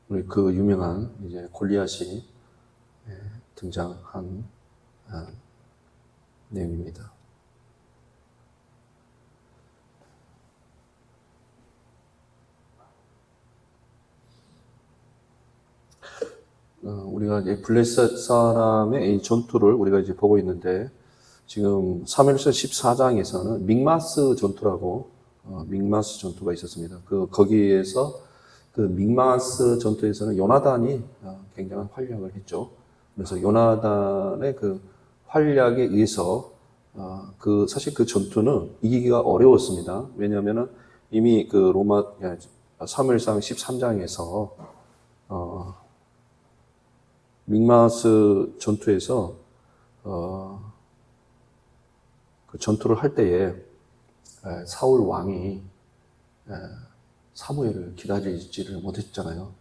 우리 그 유명한 이제 골리앗이 등장한 내용입니다. 우리가 이제 블레셋 사람의 이 전투를 우리가 이제 보고 있는데, 지금 사무엘서 14장에서는 믹마스 전투라고 믹마스 전투가 있었습니다. 거기에서 그 믹마스 전투에서는 요나단이 굉장한 활약을 했죠. 그래서 요나단의 그 활약에 의해서 사실 그 전투는 이기기가 어려웠습니다. 왜냐하면은 이미 그 사무엘상 13장에서 믹마스 전투에서 그 전투를 할 때에 사울 왕이 사무엘을 기다리지를 못했잖아요.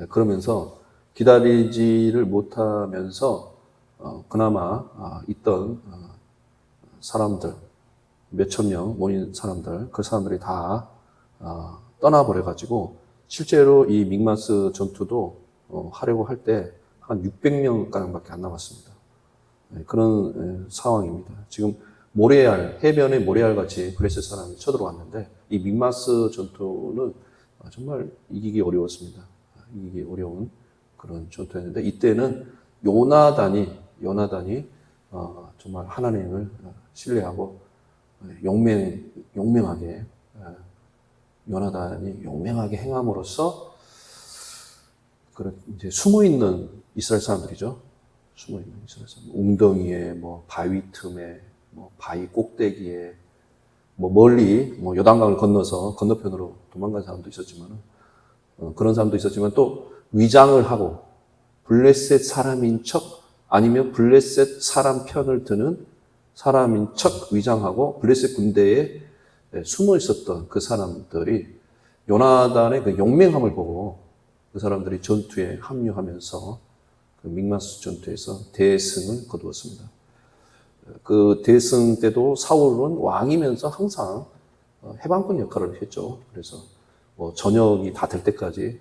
그러면서 기다리지를 못하면서 그나마 있던 사람들, 몇천 명 모인 사람들, 그 사람들이 다 떠나버려가지고 실제로 이 믹마스 전투도 하려고 할 때 한 600명가량밖에 안 남았습니다. 그런 상황입니다. 지금 해변에 모래알 같이 블레셋 사람이 쳐들어왔는데, 이 믹마스 전투는 정말 이기기 어려웠습니다. 이기기 어려운 그런 전투였는데, 이때는 요나단이 정말 하나님을 신뢰하고 용맹하게 요나단이 용맹하게 행함으로써 그런 이제 숨어 있는 이스라엘 사람들이죠. 숨어 있는 이스라엘 사람, 웅덩이에, 바위 틈에, 바위 꼭대기에, 멀리, 요단강을 건너서 건너편으로 도망간 사람도 있었지만, 그런 사람도 있었지만, 또 위장을 하고, 블레셋 사람인 척, 아니면 블레셋 사람 편을 드는 사람인 척 위장하고, 블레셋 군대에 숨어 있었던 그 사람들이 요나단의 그 용맹함을 보고, 그 사람들이 전투에 합류하면서 그 믹마스 전투에서 대승을 거두었습니다. 그 대승 때도 사울은 왕이면서 항상 해방군 역할을 했죠. 그래서 저녁이 다 될 때까지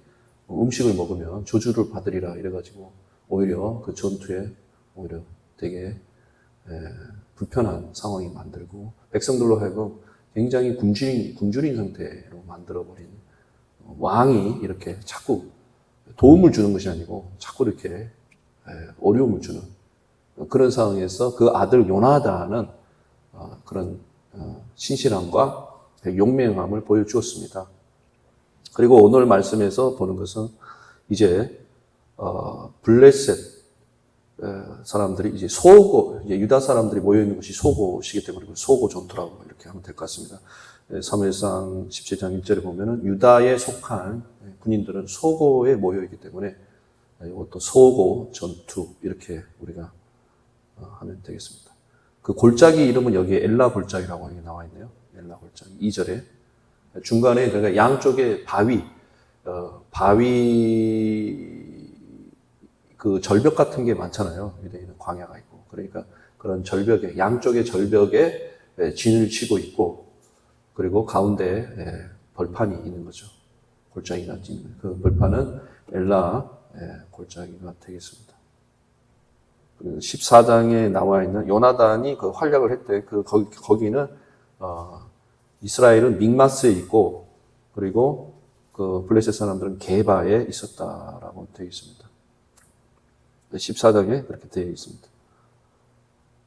음식을 먹으면 저주를 받으리라 이래가지고 오히려 그 전투에 오히려 되게 불편한 상황이 만들고, 백성들로 하여금 굉장히 굶주린 상태로 만들어버린 왕이 이렇게 자꾸 도움을 주는 것이 아니고 자꾸 이렇게 어려움을 주는 그런 상황에서 그 아들 요나단은 그런 신실함과 용맹함을 보여주었습니다. 그리고 오늘 말씀에서 보는 것은 이제 블레셋 사람들이 이제 유다 사람들이 모여 있는 것이 소고시기 때문에 소고 전투라고 이렇게 하면 될 것 같습니다. 사무엘상 17장 1절에 보면은 유다에 속한 군인들은 소고에 모여 있기 때문에 이것도 소고 전투 이렇게 우리가 하면 되겠습니다. 그 골짜기 이름은 여기에 엘라 골짜기라고 나와 있네요. 엘라 골짜기 2절에 중간에 그러니까 양쪽에 바위 그 절벽 같은 게 많잖아요. 유대인은 광야가 있고, 그러니까 그런 절벽에 양쪽의 절벽에 진을 치고 있고, 그리고 가운데 벌판이 있는 거죠. 골짜기가 있는 그 벌판은 엘라 골짜기가 되겠습니다. 14장에 나와 있는 요나단이 그 활약을 했대. 거기는 이스라엘은 믹마스에 있고, 그리고 그 블레셋 사람들은 게바에 있었다라고 되어 있습니다. 14장에 그렇게 되어 있습니다.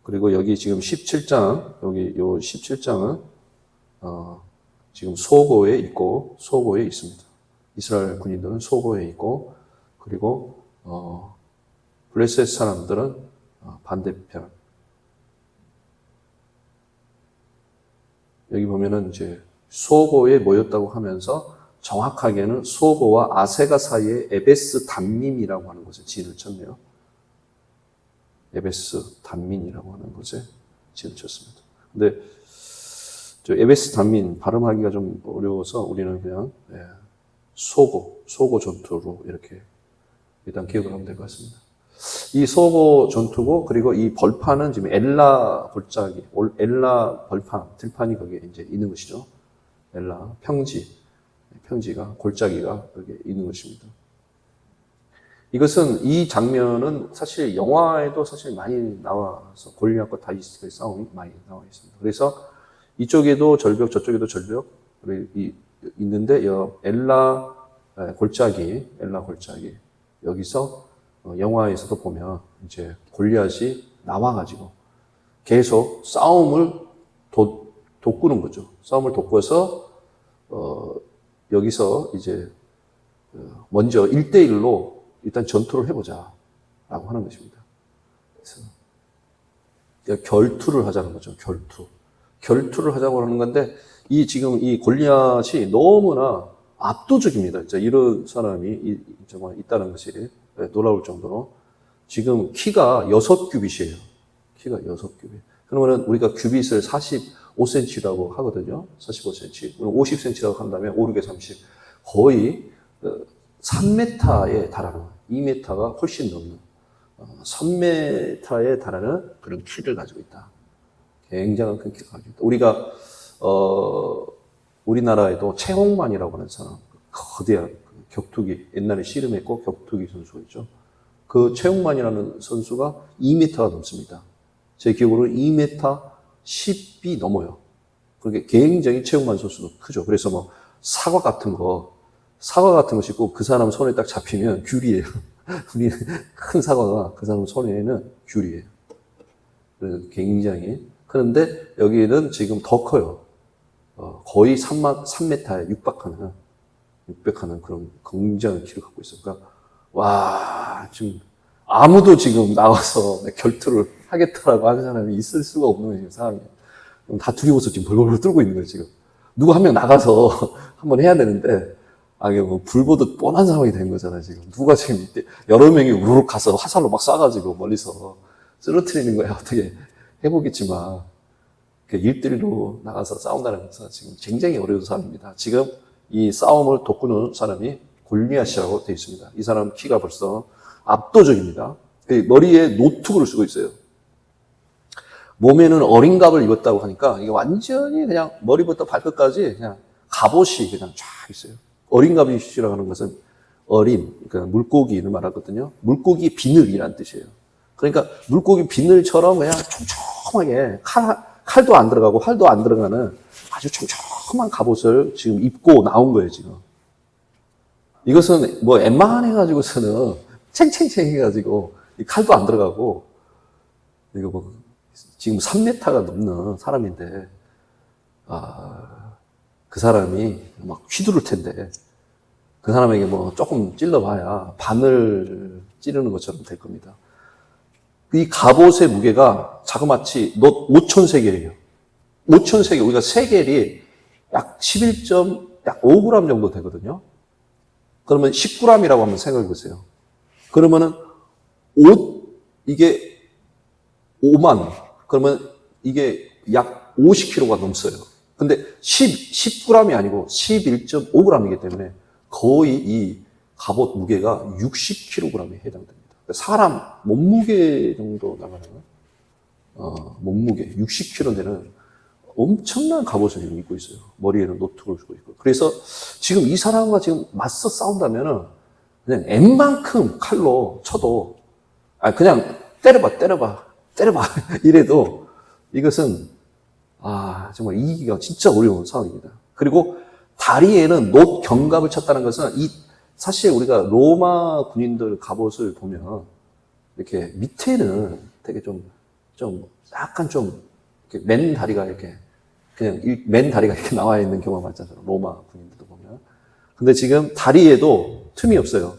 그리고 여기 지금 17장, 여기 요 17장은 지금 소고에 있습니다. 이스라엘 군인들은 소고에 있고, 그리고 블레셋 사람들은 반대편. 여기 보면은 이제 소고에 모였다고 하면서 정확하게는 소고와 아세가 사이에 에베스 단민이라고 하는 곳에 진을 쳤네요. 에베스 단민이라고 하는 곳에 진을 쳤습니다. 근데 저 에베스 단민 발음하기가 좀 어려워서 우리는 그냥 소고 전투로 이렇게 일단 기억을 하면 될 것 같습니다. 이 소고 전투고, 그리고 이 벌판은 지금 엘라 골짜기, 엘라 벌판, 들판이 거기에 이제 있는 것이죠. 엘라 평지가 골짜기가 여기 있는 것입니다. 이것은 이 장면은 사실 영화에도 사실 많이 나와서 골리앗과 다윗의 싸움이 많이 나와 있습니다. 그래서 이쪽에도 절벽, 저쪽에도 절벽 있는데 엘라 골짜기 여기서 영화에서도 보면 이제 골리앗이 나와가지고 계속 싸움을 돋구는 거죠. 싸움을 돋궈서 여기서 이제 먼저 1대1로 일단 전투를 해보자 라고 하는 것입니다. 그래서 결투를 하자는 거죠. 결투를 하자고 하는 건데 지금 이 골리앗이 너무나 압도적입니다. 진짜 이런 사람이 정말 있다는 것이 놀라울 정도로 지금 키가 6규빗이에요. 키가 6규빗. 그러면 우리가 규빗을 45cm라고 하거든요. 45cm. 50cm라고 한다면 5, 6에 30. 거의 3m에 달하는 2m가 훨씬 넘는 3m에 달하는 그런 키를 가지고 있다. 굉장한 큰 키를 가지고 있다. 우리가 우리나라에도 최홍만이라고 하는 사람, 거대한 격투기, 옛날에 씨름했고 격투기 선수가 있죠. 그 최홍만이라는 선수가 2m가 넘습니다. 제 기억으로 2m 10이 넘어요. 그러니까 굉장히 최홍만 선수도 크죠. 그래서 뭐 사과 같은 거 씹고 그 사람 손에 딱 잡히면 귤이에요. 우리 큰 사과가 그 사람 손에는 귤이에요. 그래서 굉장히. 그런데 여기는 지금 더 커요. 거의 3m에 육박하는 그런 굉장한 키를 갖고 있어요. 그러니까, 와, 지금 아무도 지금 나와서 결투를 하겠다라고 하는 사람이 있을 수가 없는 지금 상황이에요. 다 두려워서 지금 벌벌 떨고 있는 거예요, 지금. 누구 한 명 나가서 한번 해야 되는데, 이게 뭐 불보듯 뻔한 상황이 된 거잖아요, 지금. 누가 지금 이때 여러 명이 우르륵 가서 화살로 막 쏴가지고 멀리서 쓰러뜨리는 거야. 어떻게 해보겠지만, 1대1로 나가서 싸운다는 것은 지금 굉장히 어려운 상황입니다. 지금 이 싸움을 돋구는 사람이 골리앗이라고 되어 있습니다. 이 사람 키가 벌써 압도적입니다. 머리에 노트구를 쓰고 있어요. 몸에는 어린갑을 입었다고 하니까 이게 완전히 그냥 머리부터 발끝까지 그냥 갑옷이 그냥 쫙 있어요. 어린갑이시라고 하는 것은 그러니까 물고기를 말하거든요. 물고기 비늘이라는 뜻이에요. 그러니까 물고기 비늘처럼 그냥 촘촘하게 칼도 안 들어가고 활도 안 들어가는 아주 촘촘한 갑옷을 지금 입고 나온 거예요, 지금. 이것은 뭐 웬만해 가지고서는 챙챙챙 해가지고 칼도 안 들어가고 이거 뭐 지금 3m가 넘는 사람인데 그 사람이 막 휘두를 텐데 그 사람에게 뭐 조금 찔러봐야 바늘 찌르는 것처럼 될 겁니다. 이 갑옷의 무게가 자그마치 5,000세겔이에요. 5,000세겔, 우리가 세겔이 약 11.5g 정도 되거든요. 그러면 10g이라고 한번 생각해 보세요. 그러면은 이게 5만, 그러면 이게 약 50kg가 넘어요. 근데 10g이 아니고 11.5g이기 때문에 거의 이 갑옷 무게가 60kg에 해당됩니다. 사람 몸무게 정도 나가는 몸무게 60kg 되는 엄청난 갑옷을 입고 있어요. 머리에는 노트를 쓰고 있고. 그래서 지금 이 사람과 지금 맞서 싸운다면은 그냥 웬만큼 칼로 쳐도 그냥 때려봐 이래도 이것은 정말 이기기가 진짜 어려운 상황입니다. 그리고 다리에는 노 견갑을 쳤다는 것은 사실 우리가 로마 군인들 갑옷을 보면 이렇게 밑에는 되게 약간 이렇게 맨 다리가 이렇게 맨 다리가 이렇게 나와 있는 경우가 많잖아요. 로마 군인들도 보면. 근데 지금 다리에도 틈이 없어요.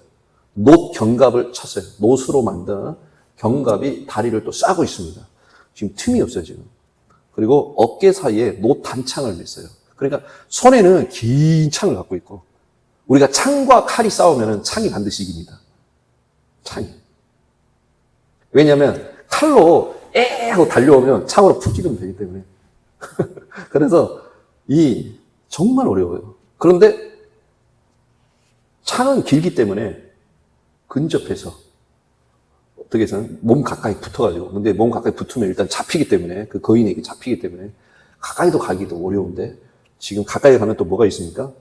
노 견갑을 쳤어요. 노스로 만든 견갑이 다리를 또 싸고 있습니다. 지금 틈이 없어요, 지금. 그리고 어깨 사이에 노 단창을 맸어요. 그러니까 손에는 긴 창을 갖고 있고 우리가 창과 칼이 싸우면 창이 반드시 이깁니다. 창이. 왜냐하면 칼로 하고 달려오면 창으로 푹 찌르면 되기 때문에. 그래서 정말 어려워요. 그런데 창은 길기 때문에 근접해서 어떻게 해서는 몸 가까이 붙어가지고 근데 몸 가까이 붙으면 일단 잡히기 때문에 그 거인에게 잡히기 때문에 가까이도 가기도 어려운데 지금 가까이 가면 또 뭐가 있습니까?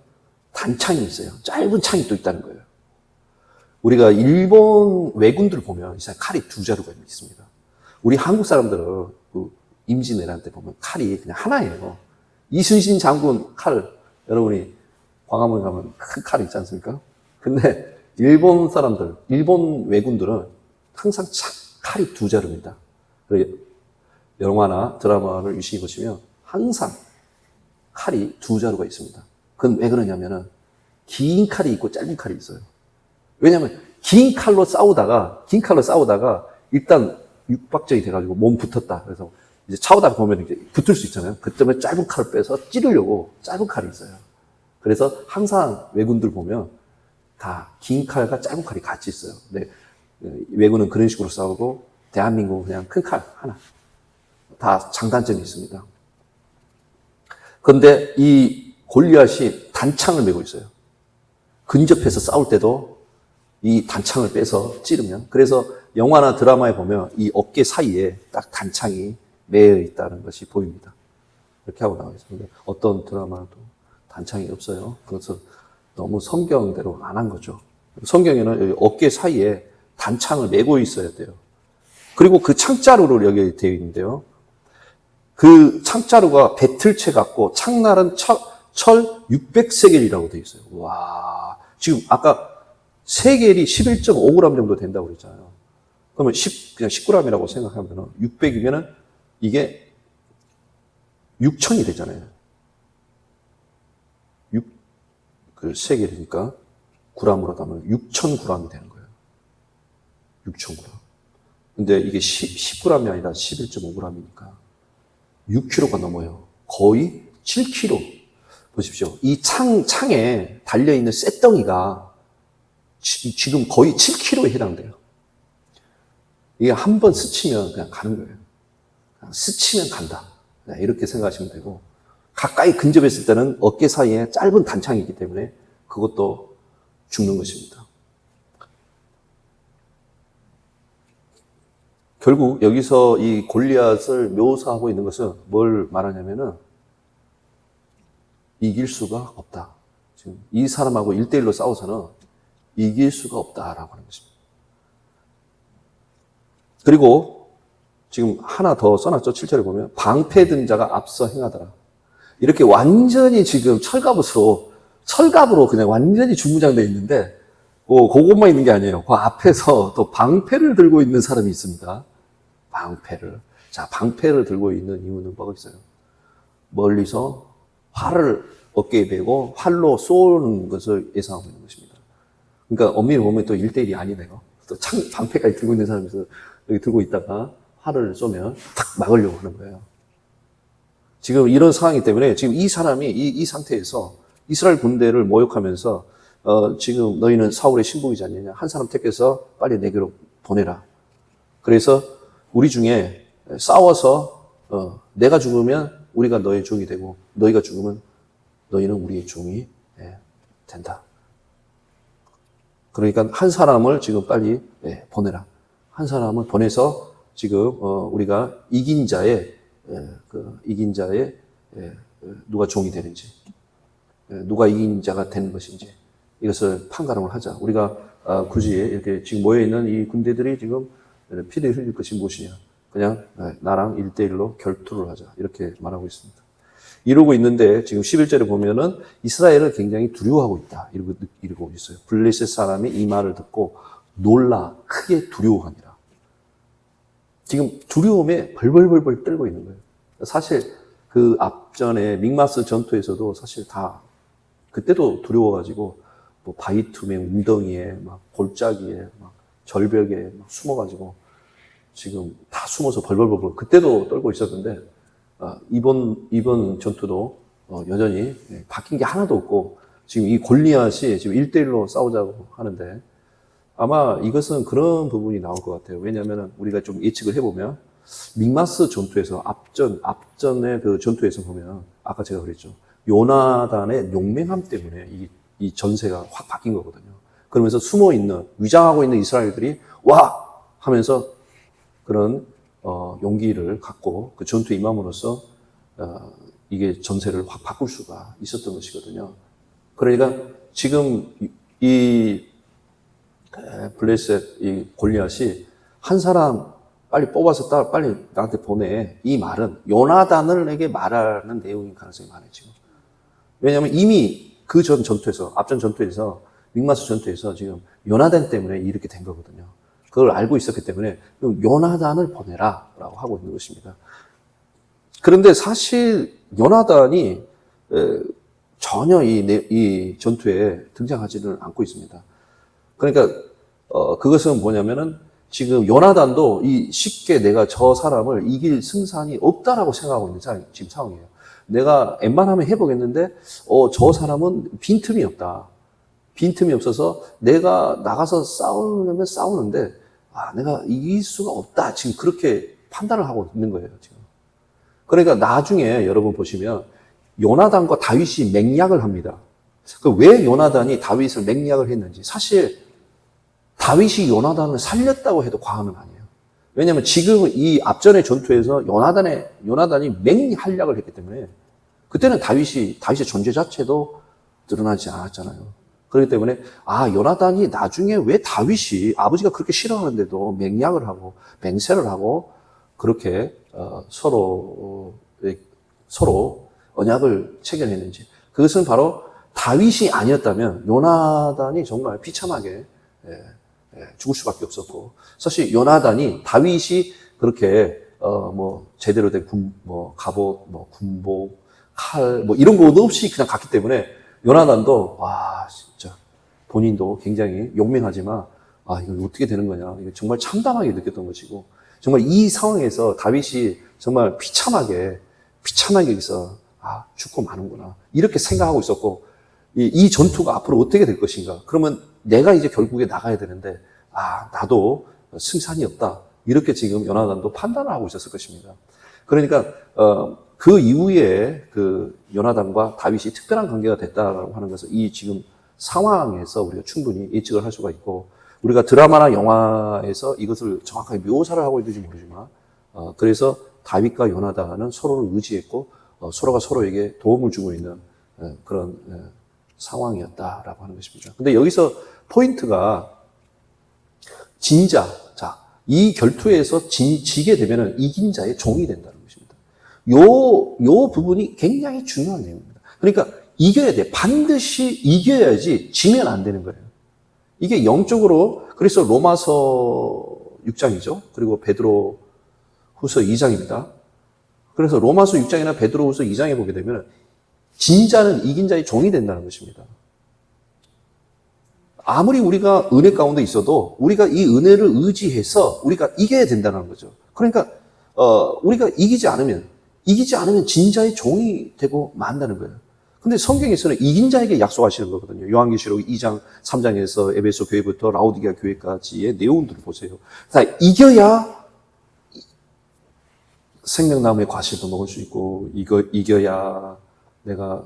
단창이 있어요. 짧은 창이 또 있다는 거예요. 우리가 일본 왜군들 보면 이제 칼이 두 자루가 있습니다. 우리 한국 사람들은 그 임진왜란 때 보면 칼이 그냥 하나예요. 이순신 장군 칼, 여러분이 광화문 가면 큰 칼이 있지 않습니까? 근데 일본 사람들, 일본 왜군들은 항상 칼이 두 자루입니다. 영화나 드라마를 유심히 보시면 항상 칼이 두 자루가 있습니다. 그건 왜 그러냐면은 긴 칼이 있고 짧은 칼이 있어요. 왜냐면 긴 칼로 싸우다가 일단 육박정이 돼가지고 몸 붙었다. 그래서 이제 차오다가 보면 이제 붙을 수 있잖아요. 그때문에 짧은 칼을 빼서 찌르려고 짧은 칼이 있어요. 그래서 항상 왜군들 보면 다 긴 칼과 짧은 칼이 같이 있어요. 근데 왜군은 그런 식으로 싸우고 대한민국은 그냥 큰 칼 하나. 다 장단점이 있습니다. 그런데 이 골리앗이 단창을 메고 있어요. 근접해서 싸울 때도 이 단창을 빼서 찌르면, 그래서 영화나 드라마에 보면 이 어깨 사이에 딱 단창이 매여 있다는 것이 보입니다. 이렇게 하고 나와 있습니다. 어떤 드라마도 단창이 없어요. 그래서 너무 성경대로 안 한 거죠. 성경에는 어깨 사이에 단창을 메고 있어야 돼요. 그리고 그 창자루로 여기 되어 있는데요. 그 창자루가 배틀채 같고 창날은 철 600세겔이라고 되어 있어요. 와, 지금 아까 세겔이 11.5g 정도 된다고 그랬잖아요. 그러면 그냥 10g이라고 생각하면 600이면은 이게 6,000이 되잖아요. 그 세겔이니까 g으로 하면 6,000g이 되는 거예요. 6,000g. 근데 이게 10g이 아니라 11.5g이니까 6kg가 넘어요. 거의 7kg. 보십시오. 이 창에 달려있는 쇳덩이가 지금 거의 7kg에 해당돼요. 이게 한 번 스치면 그냥 가는 거예요. 그냥 스치면 간다. 이렇게 생각하시면 되고, 가까이 근접했을 때는 어깨 사이에 짧은 단창이기 때문에 그것도 죽는 것입니다. 결국 여기서 이 골리앗을 묘사하고 있는 것은 뭘 말하냐면은 이길 수가 없다. 지금 이 사람하고 1대1로 싸워서는 이길 수가 없다라고 하는 것입니다. 그리고 지금 하나 더 써놨죠. 7절에 보면 방패든 자가 앞서 행하더라. 이렇게 완전히 지금 철갑으로 그냥 완전히 중무장되어 있는데 그것만 있는 게 아니에요. 그 앞에서 또 방패를 들고 있는 사람이 있습니다. 방패를. 자, 방패를 들고 있는 이유는 뭐가 있어요? 멀리서 활을 어깨에 메고 활로 쏘는 것을 예상하고 있는 것입니다. 그러니까 엄밀히 보면 또 1대1이 아니네요. 또 방패까지 들고 있는 사람에서 여기 들고 있다가 활을 쏘면 탁 막으려고 하는 거예요. 지금 이런 상황이기 때문에 지금 이 사람이 이 상태에서 이스라엘 군대를 모욕하면서 지금 너희는 사울의 신복이지 않느냐. 한 사람 택해서 빨리 내게로 보내라. 그래서 우리 중에 싸워서 내가 죽으면 우리가 너의 종이 되고 너희가 죽으면 너희는 우리의 종이 된다. 그러니까 한 사람을 지금 빨리 보내라. 한 사람을 보내서 지금 우리가 이긴 자의 누가 종이 되는지, 누가 이긴 자가 되는 것인지 이것을 판가름을 하자. 우리가 굳이 이렇게 지금 모여 있는 이 군대들이 지금 피를 흘릴 것이 무엇이냐? 그냥 나랑 1대1로 결투를 하자. 이렇게 말하고 있습니다. 이러고 있는데 지금 11절에 보면은 이스라엘은 굉장히 두려워하고 있다. 이러고 있어요. 블레셋 사람이 이 말을 듣고 놀라 크게 두려워하니라. 지금 두려움에 벌벌벌벌 떨고 있는 거예요. 사실 그 앞전에 믹마스 전투에서도 사실 다 그때도 두려워가지고 뭐 바위틈에 웅덩이에 막 골짜기에 막 절벽에 막 숨어가지고 지금 다 숨어서 벌벌벌벌 그때도 떨고 있었는데 이번 전투도 여전히 바뀐 게 하나도 없고 지금 이 골리앗이 지금 1대1로 싸우자고 하는데 아마 이것은 그런 부분이 나올 것 같아요. 왜냐하면 우리가 좀 예측을 해보면 믹마스 전투에서 앞전의 그 전투에서 보면 아까 제가 그랬죠. 요나단의 용맹함 때문에 이 전세가 확 바뀐 거거든요. 그러면서 숨어있는 위장하고 있는 이스라엘들이 와 하면서 그런 용기를 갖고 그 전투에 임함으로써 이게 전세를 확 바꿀 수가 있었던 것이거든요. 그러니까 지금 이 블레셋 이 골리앗이 한 사람 빨리 뽑아서 빨리 나한테 보내. 이 말은 요나단에게 말하는 내용인 가능성이 많아요, 지금. 왜냐하면 이미 그 앞전 전투에서, 믹마스 전투에서 지금 요나단 때문에 이렇게 된 거거든요. 그걸 알고 있었기 때문에 요나단을 보내라 라고 하고 있는 것입니다. 그런데 사실 요나단이 전혀 이 전투에 등장하지는 않고 있습니다. 그러니까 그것은 뭐냐면은 지금 요나단도 쉽게 내가 저 사람을 이길 승산이 없다라고 생각하고 있는 지금 상황이에요. 내가 웬만하면 해보겠는데 저 사람은 빈틈이 없다. 빈틈이 없어서 내가 나가서 싸우려면 싸우는데 내가 이길 수가 없다. 지금 그렇게 판단을 하고 있는 거예요, 지금. 그러니까 나중에 여러분 보시면 요나단과 다윗이 맹약을 합니다. 왜 요나단이 다윗을 맹약을 했는지. 사실 다윗이 요나단을 살렸다고 해도 과언은 아니에요. 왜냐하면 지금 이 앞전의 전투에서 요나단이 맹활약을 했기 때문에 그때는 다윗의 존재 자체도 드러나지 않았잖아요. 그렇기 때문에 요나단이 나중에 왜 다윗이 아버지가 그렇게 싫어하는데도 맹약을 하고 맹세를 하고 그렇게 서로 언약을 체결했는지. 그것은 바로 다윗이 아니었다면 요나단이 정말 비참하게 죽을 수밖에 없었고, 사실 요나단이 다윗이 그렇게 제대로 된 갑옷, 군복, 칼 이런 것 없이 그냥 갔기 때문에 요나단도 진짜 본인도 굉장히 용맹하지만 이거 어떻게 되는 거냐, 이거 정말 참담하게 느꼈던 것이고, 정말 이 상황에서 다윗이 정말 비참하게 여기서 죽고 마는구나 이렇게 생각하고 있었고, 이 전투가 앞으로 어떻게 될 것인가, 그러면 내가 이제 결국에 나가야 되는데 나도 승산이 없다 이렇게 지금 요나단도 판단을 하고 있었을 것입니다. 그러니까 그 이후에 그 요나단과 다윗이 특별한 관계가 됐다라고 하는 것을 이 지금 상황에서 우리가 충분히 예측을 할 수가 있고, 우리가 드라마나 영화에서 이것을 정확하게 묘사를 하고 있는지 모르지만 그래서 다윗과 요나단은 서로를 의지했고 서로가 서로에게 도움을 주고 있는 그런 상황이었다라고 하는 것입니다. 근데 여기서 포인트가 진자, 이 결투에서 지게 되면은 이긴 자의 종이 된다는 것입니다. 요 부분이 굉장히 중요한 내용입니다. 그러니까 이겨야 돼. 반드시 이겨야지 지면 안 되는 거예요. 이게 영적으로, 그래서 로마서 6장이죠. 그리고 베드로 후서 2장입니다. 그래서 로마서 6장이나 베드로 후서 2장에 보게 되면 진자는 이긴 자의 종이 된다는 것입니다. 아무리 우리가 은혜 가운데 있어도 우리가 이 은혜를 의지해서 우리가 이겨야 된다는 거죠. 그러니까 우리가 이기지 않으면 진자의 종이 되고 만다는 거예요. 근데 성경에서는 이긴 자에게 약속하시는 거거든요. 요한계시록 2장, 3장에서 에베소 교회부터 라오디게아 교회까지의 내용들을 보세요. 다 이겨야 생명나무의 과실도 먹을 수 있고, 이겨야 내가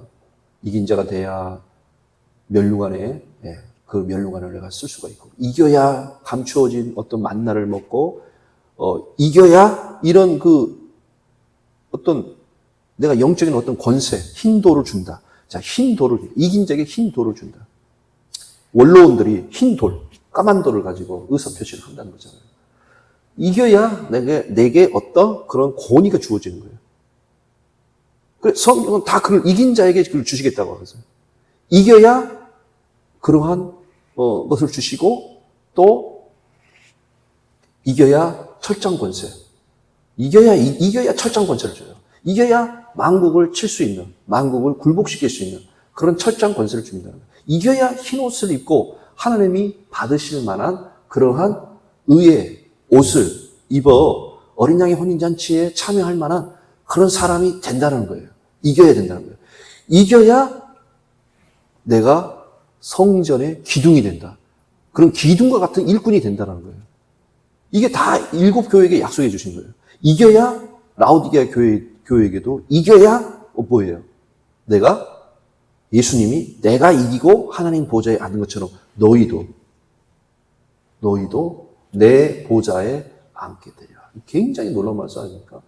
이긴 자가 돼야 멸류관에 그 멸류관을 내가 쓸 수가 있고, 이겨야 감추어진 어떤 만나를 먹고, 이겨야 이런 어떤 내가 영적인 어떤 권세, 흰도를 준다. 이긴 자에게 흰도를 준다. 원로원들이 흰돌, 까만 돌을 가지고 의사표시를 한다는 거잖아요. 이겨야 내게 어떤 그런 권위가 주어지는 거예요. 그래서 성경은 다 그걸 이긴 자에게 그걸 주시겠다고 하거든요. 이겨야 그러한 것을 주시고, 또 이겨야 철장 권세, 이겨야 철장 권세를 줘요. 이겨야 만국을 칠 수 있는, 만국을 굴복시킬 수 있는 그런 철장 권세를 줍니다. 이겨야 흰 옷을 입고 하나님이 받으실 만한 그러한 의의 옷을 입어 어린 양의 혼인잔치에 참여할 만한 그런 사람이 된다는 거예요. 이겨야 된다는 거예요. 이겨야 내가 성전의 기둥이 된다. 그런 기둥과 같은 일꾼이 된다는 거예요. 이게 다 일곱 교회에게 약속해 주신 거예요. 이겨야 라오디게아 교회에게도 이겨야 뭐예요? 예수님이 내가 이기고 하나님 보좌에 앉는 것처럼 너희도 내 보좌에 앉게 되리라. 굉장히 놀라운 말씀 아닙니까?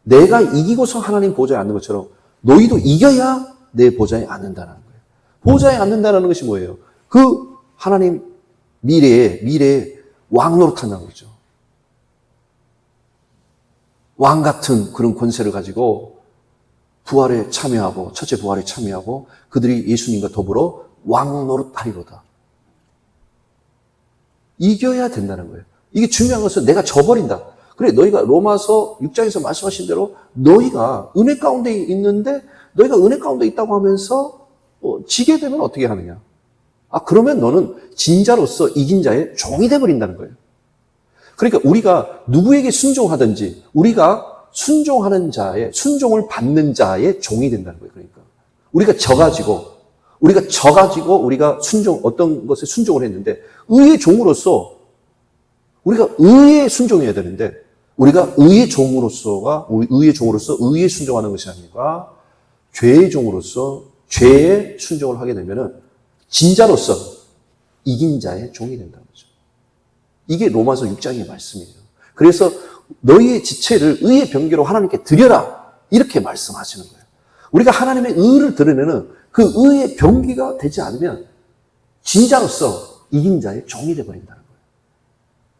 내가 이기고서 하나님 보좌에 앉는 것처럼 너희도 이겨야 내 보좌에 앉는다는 거예요. 보좌에 앉는다는 것이 뭐예요? 그 하나님 미래에 왕 노릇한다는 거죠. 왕 같은 그런 권세를 가지고 부활에 참여하고, 첫째 부활에 참여하고, 그들이 예수님과 더불어 왕 노릇하리로다. 이겨야 된다는 거예요. 이게 중요한 것은 내가 져버린다. 그래, 너희가 로마서 6장에서 말씀하신 대로 너희가 은혜 가운데 있는데, 너희가 은혜 가운데 있다고 하면서 지게 되면 어떻게 하느냐? 그러면 너는 진자로서 이긴 자의 종이 되어버린다는 거예요. 그러니까 우리가 누구에게 순종하든지 우리가 순종하는 자의, 순종을 받는 자의 종이 된다는 거예요. 그러니까 우리가 져가지고 우리가 어떤 것에 순종을 했는데, 의의 종으로서 우리가 의에 순종해야 되는데, 우리가 의의 종으로서 의에 순종하는 것이 아니라 죄의 종으로서 죄에 순종을 하게 되면은 진자로서 이긴 자의 종이 된다는 거죠. 이게 로마서 6장의 말씀이에요. 그래서 너희의 지체를 의의 병기로 하나님께 드려라, 이렇게 말씀하시는 거예요. 우리가 하나님의 의를 드러내는 그 의의 병기가 되지 않으면 진자로서 이긴 자의 종이 되어버린다는 거예요.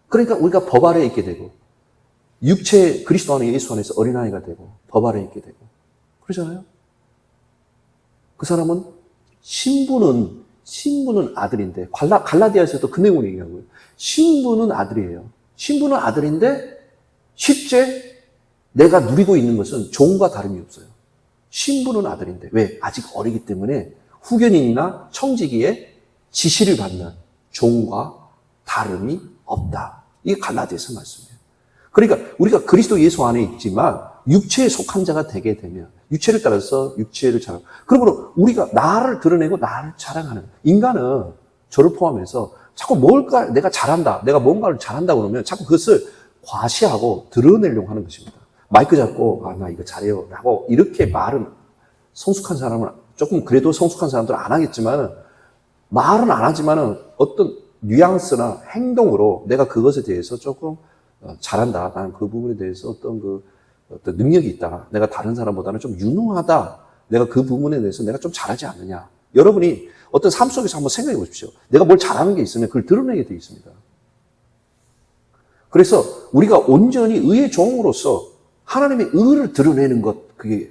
그러니까 우리가 법 아래에 있게 되고, 육체 그리스도 안에 예수 안에서 어린아이가 되고 법 아래에 있게 되고 그러잖아요. 그 사람은 신부는 아들인데, 갈라디아에서도 그 내용을 얘기하고요. 신부는 아들이에요. 신부는 아들인데 실제 내가 누리고 있는 것은 종과 다름이 없어요. 신부는 아들인데, 왜? 아직 어리기 때문에 후견인이나 청지기의 지시를 받는 종과 다름이 없다. 이게 갈라디아서 말씀이에요. 그러니까 우리가 그리스도 예수 안에 있지만 육체에 속한 자가 되게 되면 육체를 따라서 육체를 자랑. 그러므로 우리가 나를 드러내고 나를 자랑하는, 인간은 저를 포함해서 자꾸 내가 잘한다, 내가 뭔가를 잘한다 그러면 자꾸 그것을 과시하고 드러내려고 하는 것입니다. 마이크 잡고 나 이거 잘해요 라고 이렇게 말은, 성숙한 사람은 조금 그래도 성숙한 사람들은 안 하겠지만, 말은 안 하지만은 어떤 뉘앙스나 행동으로 내가 그것에 대해서 조금 잘한다, 나는 그 부분에 대해서 어떤 능력이 있다, 내가 다른 사람보다는 좀 유능하다, 내가 그 부분에 대해서 내가 좀 잘하지 않느냐. 여러분이 어떤 삶 속에서 한번 생각해 보십시오. 내가 뭘 잘하는 게 있으면 그걸 드러내게 되어 있습니다. 그래서 우리가 온전히 의의 종으로서 하나님의 의를 드러내는 것, 그게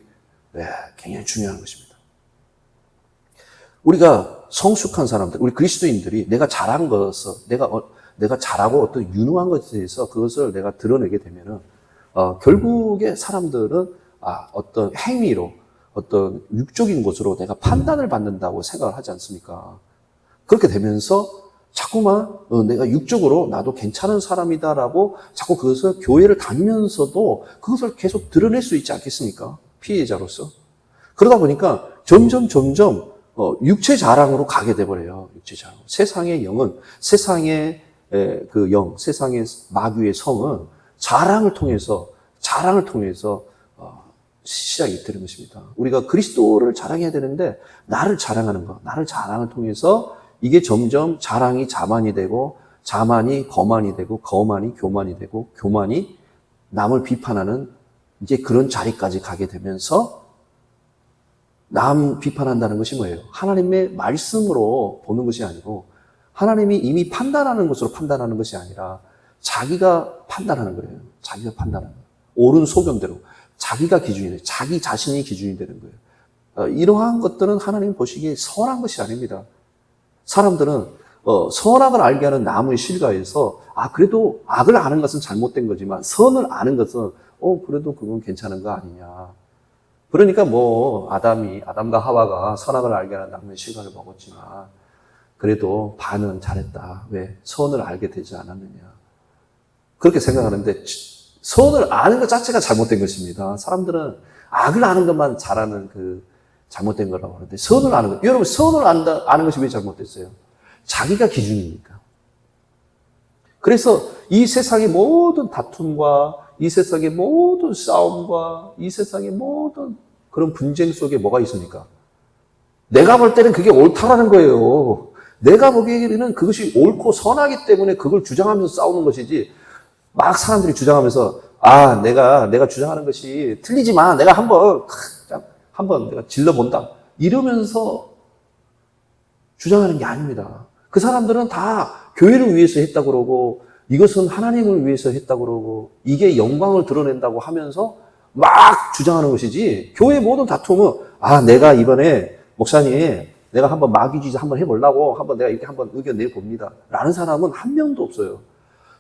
굉장히 중요한 것입니다. 우리가 성숙한 사람들, 우리 그리스도인들이 내가 잘한 것을, 내가 잘하고 어떤 유능한 것에 대해서 그것을 내가 드러내게 되면은, 결국에 사람들은 어떤 행위로, 어떤 육적인 것으로 내가 판단을 받는다고 생각을 하지 않습니까? 그렇게 되면서 자꾸만 내가 육적으로 나도 괜찮은 사람이다라고 자꾸 그것을 교회를 다니면서도 그것을 계속 드러낼 수 있지 않겠습니까? 피해자로서. 그러다 보니까 점점 육체 자랑으로 가게 돼버려요. 육체 자랑. 세상의 영은, 세상의 그 영, 세상의 마귀의 성은 자랑을 통해서 시작이 되는 것입니다. 우리가 그리스도를 자랑해야 되는데 나를 자랑하는 것, 나를 자랑을 통해서 이게 점점 자랑이 자만이 되고, 자만이 거만이 되고, 거만이 교만이 되고, 교만이 남을 비판하는 이제 그런 자리까지 가게 되면서, 남 비판한다는 것이 뭐예요? 하나님의 말씀으로 보는 것이 아니고 하나님이 이미 판단하는 것으로 판단하는 것이 아니라 자기가 판단하는 거예요. 자기가 판단하는 거예요. 옳은 소견대로 자기가 기준이 돼요. 자기 자신이 기준이 되는 거예요. 이러한 것들은 하나님 보시기에 선한 것이 아닙니다. 사람들은 선악을 알게 하는 나무의 실과에서 그래도 악을 아는 것은 잘못된 거지만 선을 아는 것은 그래도 그건 괜찮은 거 아니냐. 그러니까 아담과 하와가 선악을 알게 하는 나무의 실과를 먹었지만 그래도 반은 잘했다. 왜? 선을 알게 되지 않았느냐. 그렇게 생각하는데 선을 아는 것 자체가 잘못된 것입니다. 사람들은 악을 아는 것만 잘하는 잘못된 거라고 하는데, 선을 아는 것, 여러분 선을 아는 것이 왜 잘못됐어요? 자기가 기준이니까. 그래서 이 세상의 모든 다툼과 이 세상의 모든 싸움과 이 세상의 모든 그런 분쟁 속에 뭐가 있습니까? 내가 볼 때는 그게 옳다라는 거예요. 내가 보기에는 그것이 옳고 선하기 때문에 그걸 주장하면서 싸우는 것이지, 막 사람들이 주장하면서 내가 주장하는 것이 틀리지만 내가 한번 내가 질러본다 이러면서 주장하는 게 아닙니다. 그 사람들은 다 교회를 위해서 했다고 그러고 이것은 하나님을 위해서 했다고 그러고 이게 영광을 드러낸다고 하면서 막 주장하는 것이지 교회 모든 다툼은 내가 이번에 목사님 내가 한번 마귀주의 한번 해보려고 한번 내가 이렇게 한번 의견 내봅니다 라는 사람은 한 명도 없어요.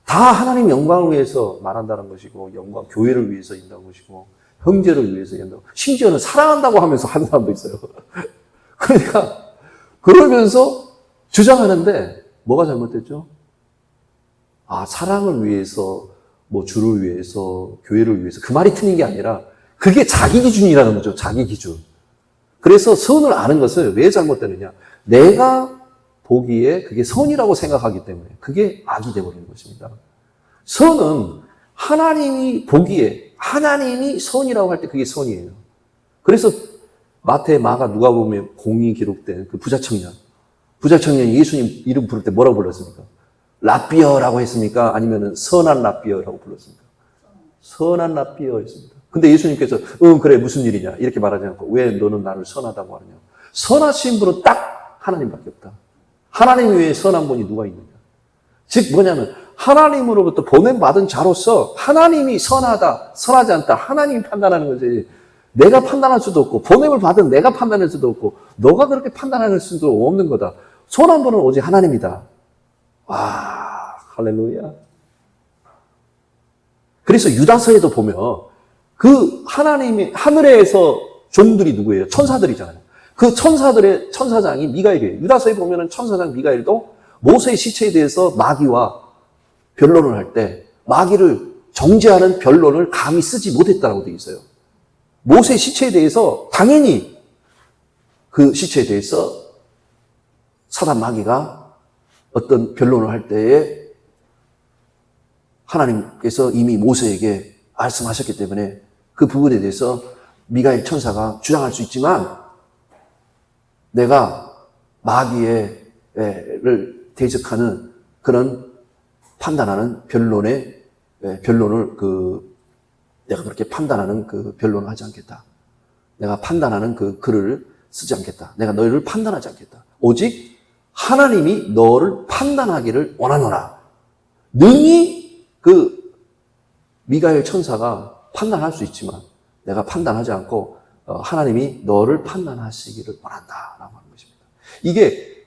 다 하나님 영광을 위해서 말한다는 것이고 영광 교회를 위해서 인다는 것이고 형제를 위해서 인다고 심지어는 사랑한다고 하면서 하는 사람도 있어요. 그러니까 그러면서 주장하는데 뭐가 잘못됐죠? 사랑을 위해서 뭐 주를 위해서 교회를 위해서 그 말이 틀린 게 아니라 그게 자기 기준이라는 거죠. 자기 기준. 그래서 선을 아는 것은 왜 잘못되느냐? 내가 보기에 그게 선이라고 생각하기 때문에 그게 악이 되어버리는 것입니다. 선은 하나님이 보기에 하나님이 선이라고 할 때 그게 선이에요. 그래서 마태, 마가, 누가 보면 공이 기록된 그 부자 청년이 예수님 이름 부를 때 뭐라고 불렀습니까? 랍비어라고 했습니까? 아니면 선한 랍비어라고 불렀습니까? 선한 랍비어였습니다. 근데 예수님께서 그래 무슨 일이냐 이렇게 말하지 않고 왜 너는 나를 선하다고 하느냐. 선하신 분은 딱 하나님밖에 없다. 하나님 외에 선한 분이 누가 있느냐. 즉 뭐냐면 하나님으로부터 보냄받은 자로서 하나님이 선하다 선하지 않다 하나님이 판단하는 거지 내가 판단할 수도 없고 보냄을 받은 내가 판단할 수도 없고 너가 그렇게 판단할 수도 없는 거다. 선한 분은 오직 하나님이다. 와, 할렐루야. 그래서 유다서에도 보면 그 하나님이 하늘에서 종들이 누구예요? 천사들이잖아요. 그 천사들의 천사장이 미가엘이에요. 유다서에 보면은 천사장 미가엘도 모세의 시체에 대해서 마귀와 변론을 할 때 마귀를 정죄하는 변론을 감히 쓰지 못했다라고 되어 있어요. 모세의 시체에 대해서 당연히 그 시체에 대해서 사단 마귀가 어떤 변론을 할 때에 하나님께서 이미 모세에게 말씀하셨기 때문에 그 부분에 대해서 미가엘 천사가 주장할 수 있지만 내가 마귀를 대적하는 그런 판단하는 변론을 내가 그렇게 판단하는 그 변론을 하지 않겠다. 내가 판단하는 그 글을 쓰지 않겠다. 내가 너희를 판단하지 않겠다. 오직 하나님이 너를 판단하기를 원하노라. 능히 그 미가엘 천사가 판단할 수 있지만 내가 판단하지 않고 하나님이 너를 판단하시기를 원한다라고 하는 것입니다. 이게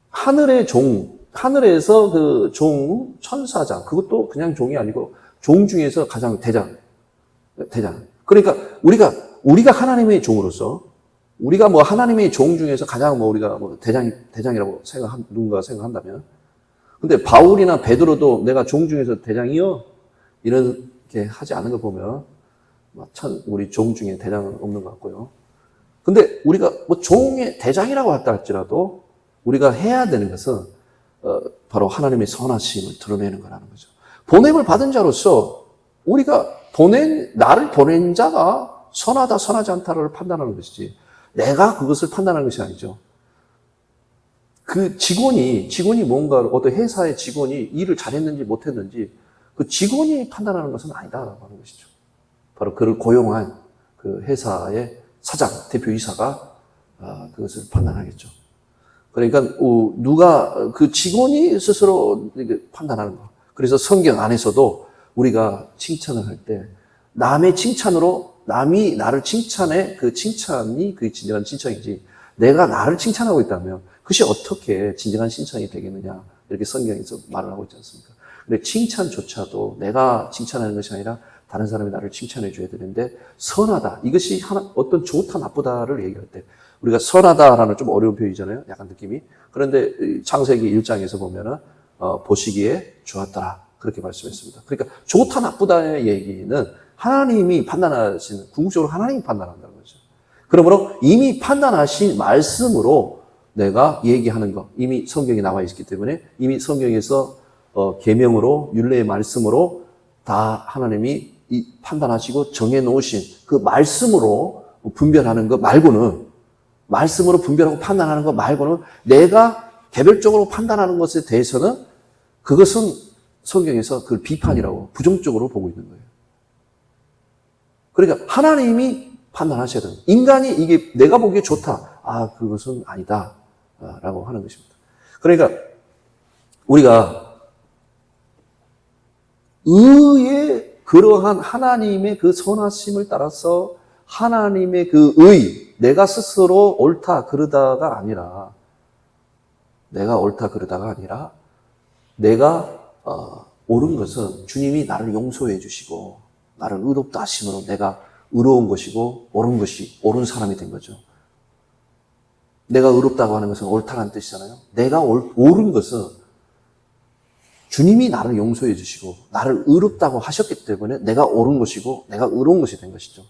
하늘의 종, 하늘에서 그 종, 천사장, 그것도 그냥 종이 아니고 종 중에서 가장 대장. 그러니까 우리가 하나님의 종으로서 우리가 뭐 하나님의 종 중에서 가장 뭐 우리가 뭐 대장이라고 누군가 생각한다면 근데 바울이나 베드로도 내가 종 중에서 대장이요? 이렇게 하지 않은 거 보면 우리 종 중에 대장은 없는 것 같고요. 근데 우리가 뭐 종의 대장이라고 했다 할지라도 우리가 해야 되는 것은 바로 하나님의 선하심을 드러내는 거라는 거죠. 보냄을 받은 자로서 우리가 나를 보낸 자가 선하다, 선하지 않다를 판단하는 것이지 내가 그것을 판단하는 것이 아니죠. 그 직원이 뭔가 어떤 회사의 직원이 일을 잘했는지 못했는지 그 직원이 판단하는 것은 아니다라고 하는 것이죠. 바로 그를 고용한 그 회사의 사장, 대표이사가 그것을 판단하겠죠. 그러니까 누가 그 직원이 스스로 판단하는 거. 그래서 성경 안에서도 우리가 칭찬을 할 때 남의 칭찬으로 남이 나를 칭찬해 그 칭찬이 그게 진정한 칭찬이지 내가 나를 칭찬하고 있다면 그것이 어떻게 진정한 칭찬이 되겠느냐 이렇게 성경에서 말을 하고 있지 않습니까? 근데 칭찬조차도 내가 칭찬하는 것이 아니라 다른 사람이 나를 칭찬해 줘야 되는데 선하다 이것이 어떤 좋다 나쁘다를 얘기할 때 우리가 선하다라는 좀 어려운 표현이잖아요. 약간 느낌이. 그런데 창세기 1장에서 보면은 보시기에 좋았더라. 그렇게 말씀했습니다. 그러니까 좋다 나쁘다의 얘기는 하나님이 판단하시는 궁극적으로 하나님이 판단한다는 거죠. 그러므로 이미 판단하신 말씀으로 내가 얘기하는 것 이미 성경에 나와 있기 때문에 이미 성경에서 계명으로 율례의 말씀으로 다 하나님이 판단하시고 정해놓으신 그 말씀으로 분별하는 것 말고는 말씀으로 분별하고 판단하는 것 말고는 내가 개별적으로 판단하는 것에 대해서는 그것은 성경에서 그걸 비판이라고 부정적으로 보고 있는 거예요. 그러니까 하나님이 판단하셔야 돼요. 인간이 이게 내가 보기에 좋다. 그것은 아니다. 라고 하는 것입니다. 그러니까 우리가 의의 그러한 하나님의 그 선하심을 따라서 하나님의 그 의, 내가 스스로 옳다 그러다가 아니라 내가 옳은 것은 주님이 나를 용서해 주시고 나를 의롭다 하심으로 내가 의로운 것이고 옳은 사람이 된 거죠. 내가 의롭다고 하는 것은 옳다는 뜻이잖아요. 내가 옳은 것은 주님이 나를 용서해 주시고 나를 의롭다고 하셨기 때문에 내가 옳은 것이고 내가 의로운 것이 된 것이죠.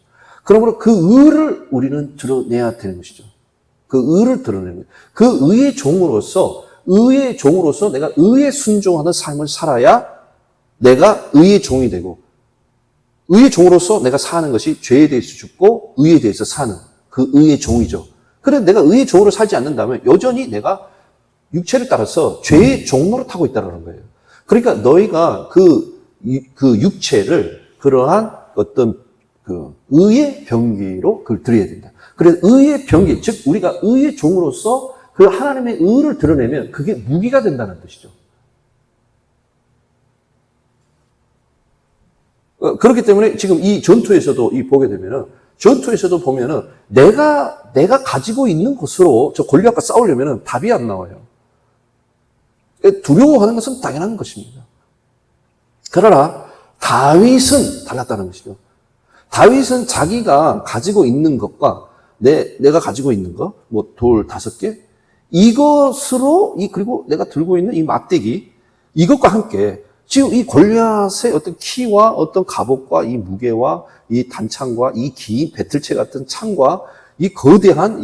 그러므로 그 의를 우리는 드러내야 되는 것이죠. 그 의를 드러내는 거예요. 그 의의 종으로서 내가 의에 순종하는 삶을 살아야 내가 의의 종이 되고, 의의 종으로서 내가 사는 것이 죄에 대해서 죽고 의에 대해서 사는 그 의의 종이죠. 그런데 내가 의의 종으로 살지 않는다면 여전히 내가 육체를 따라서 죄의 종로로 타고 있다는 거예요. 그러니까 너희가 그 육체를 그러한 어떤 그 의의 병기로 그걸 드려야 된다. 그래서 의의 병기, 즉 우리가 의의 종으로서 그 하나님의 의를 드러내면 그게 무기가 된다는 뜻이죠. 그렇기 때문에 지금 이 전투에서도 보게 되면은, 내가 가지고 있는 것으로 저 골리앗과 싸우려면은 답이 안 나와요. 두려워하는 것은 당연한 것입니다. 그러나 다윗은 달랐다는 것이죠. 다윗은 자기가 가지고 있는 것과 내가 가지고 있는 것, 뭐 돌 5개, 이것으로 그리고 내가 들고 있는 이 막대기, 이것과 함께 지금 이 골리앗의 어떤 키와 어떤 갑옷과 이 무게와 이 단창과 이 긴 배틀체 같은 창과 이 거대한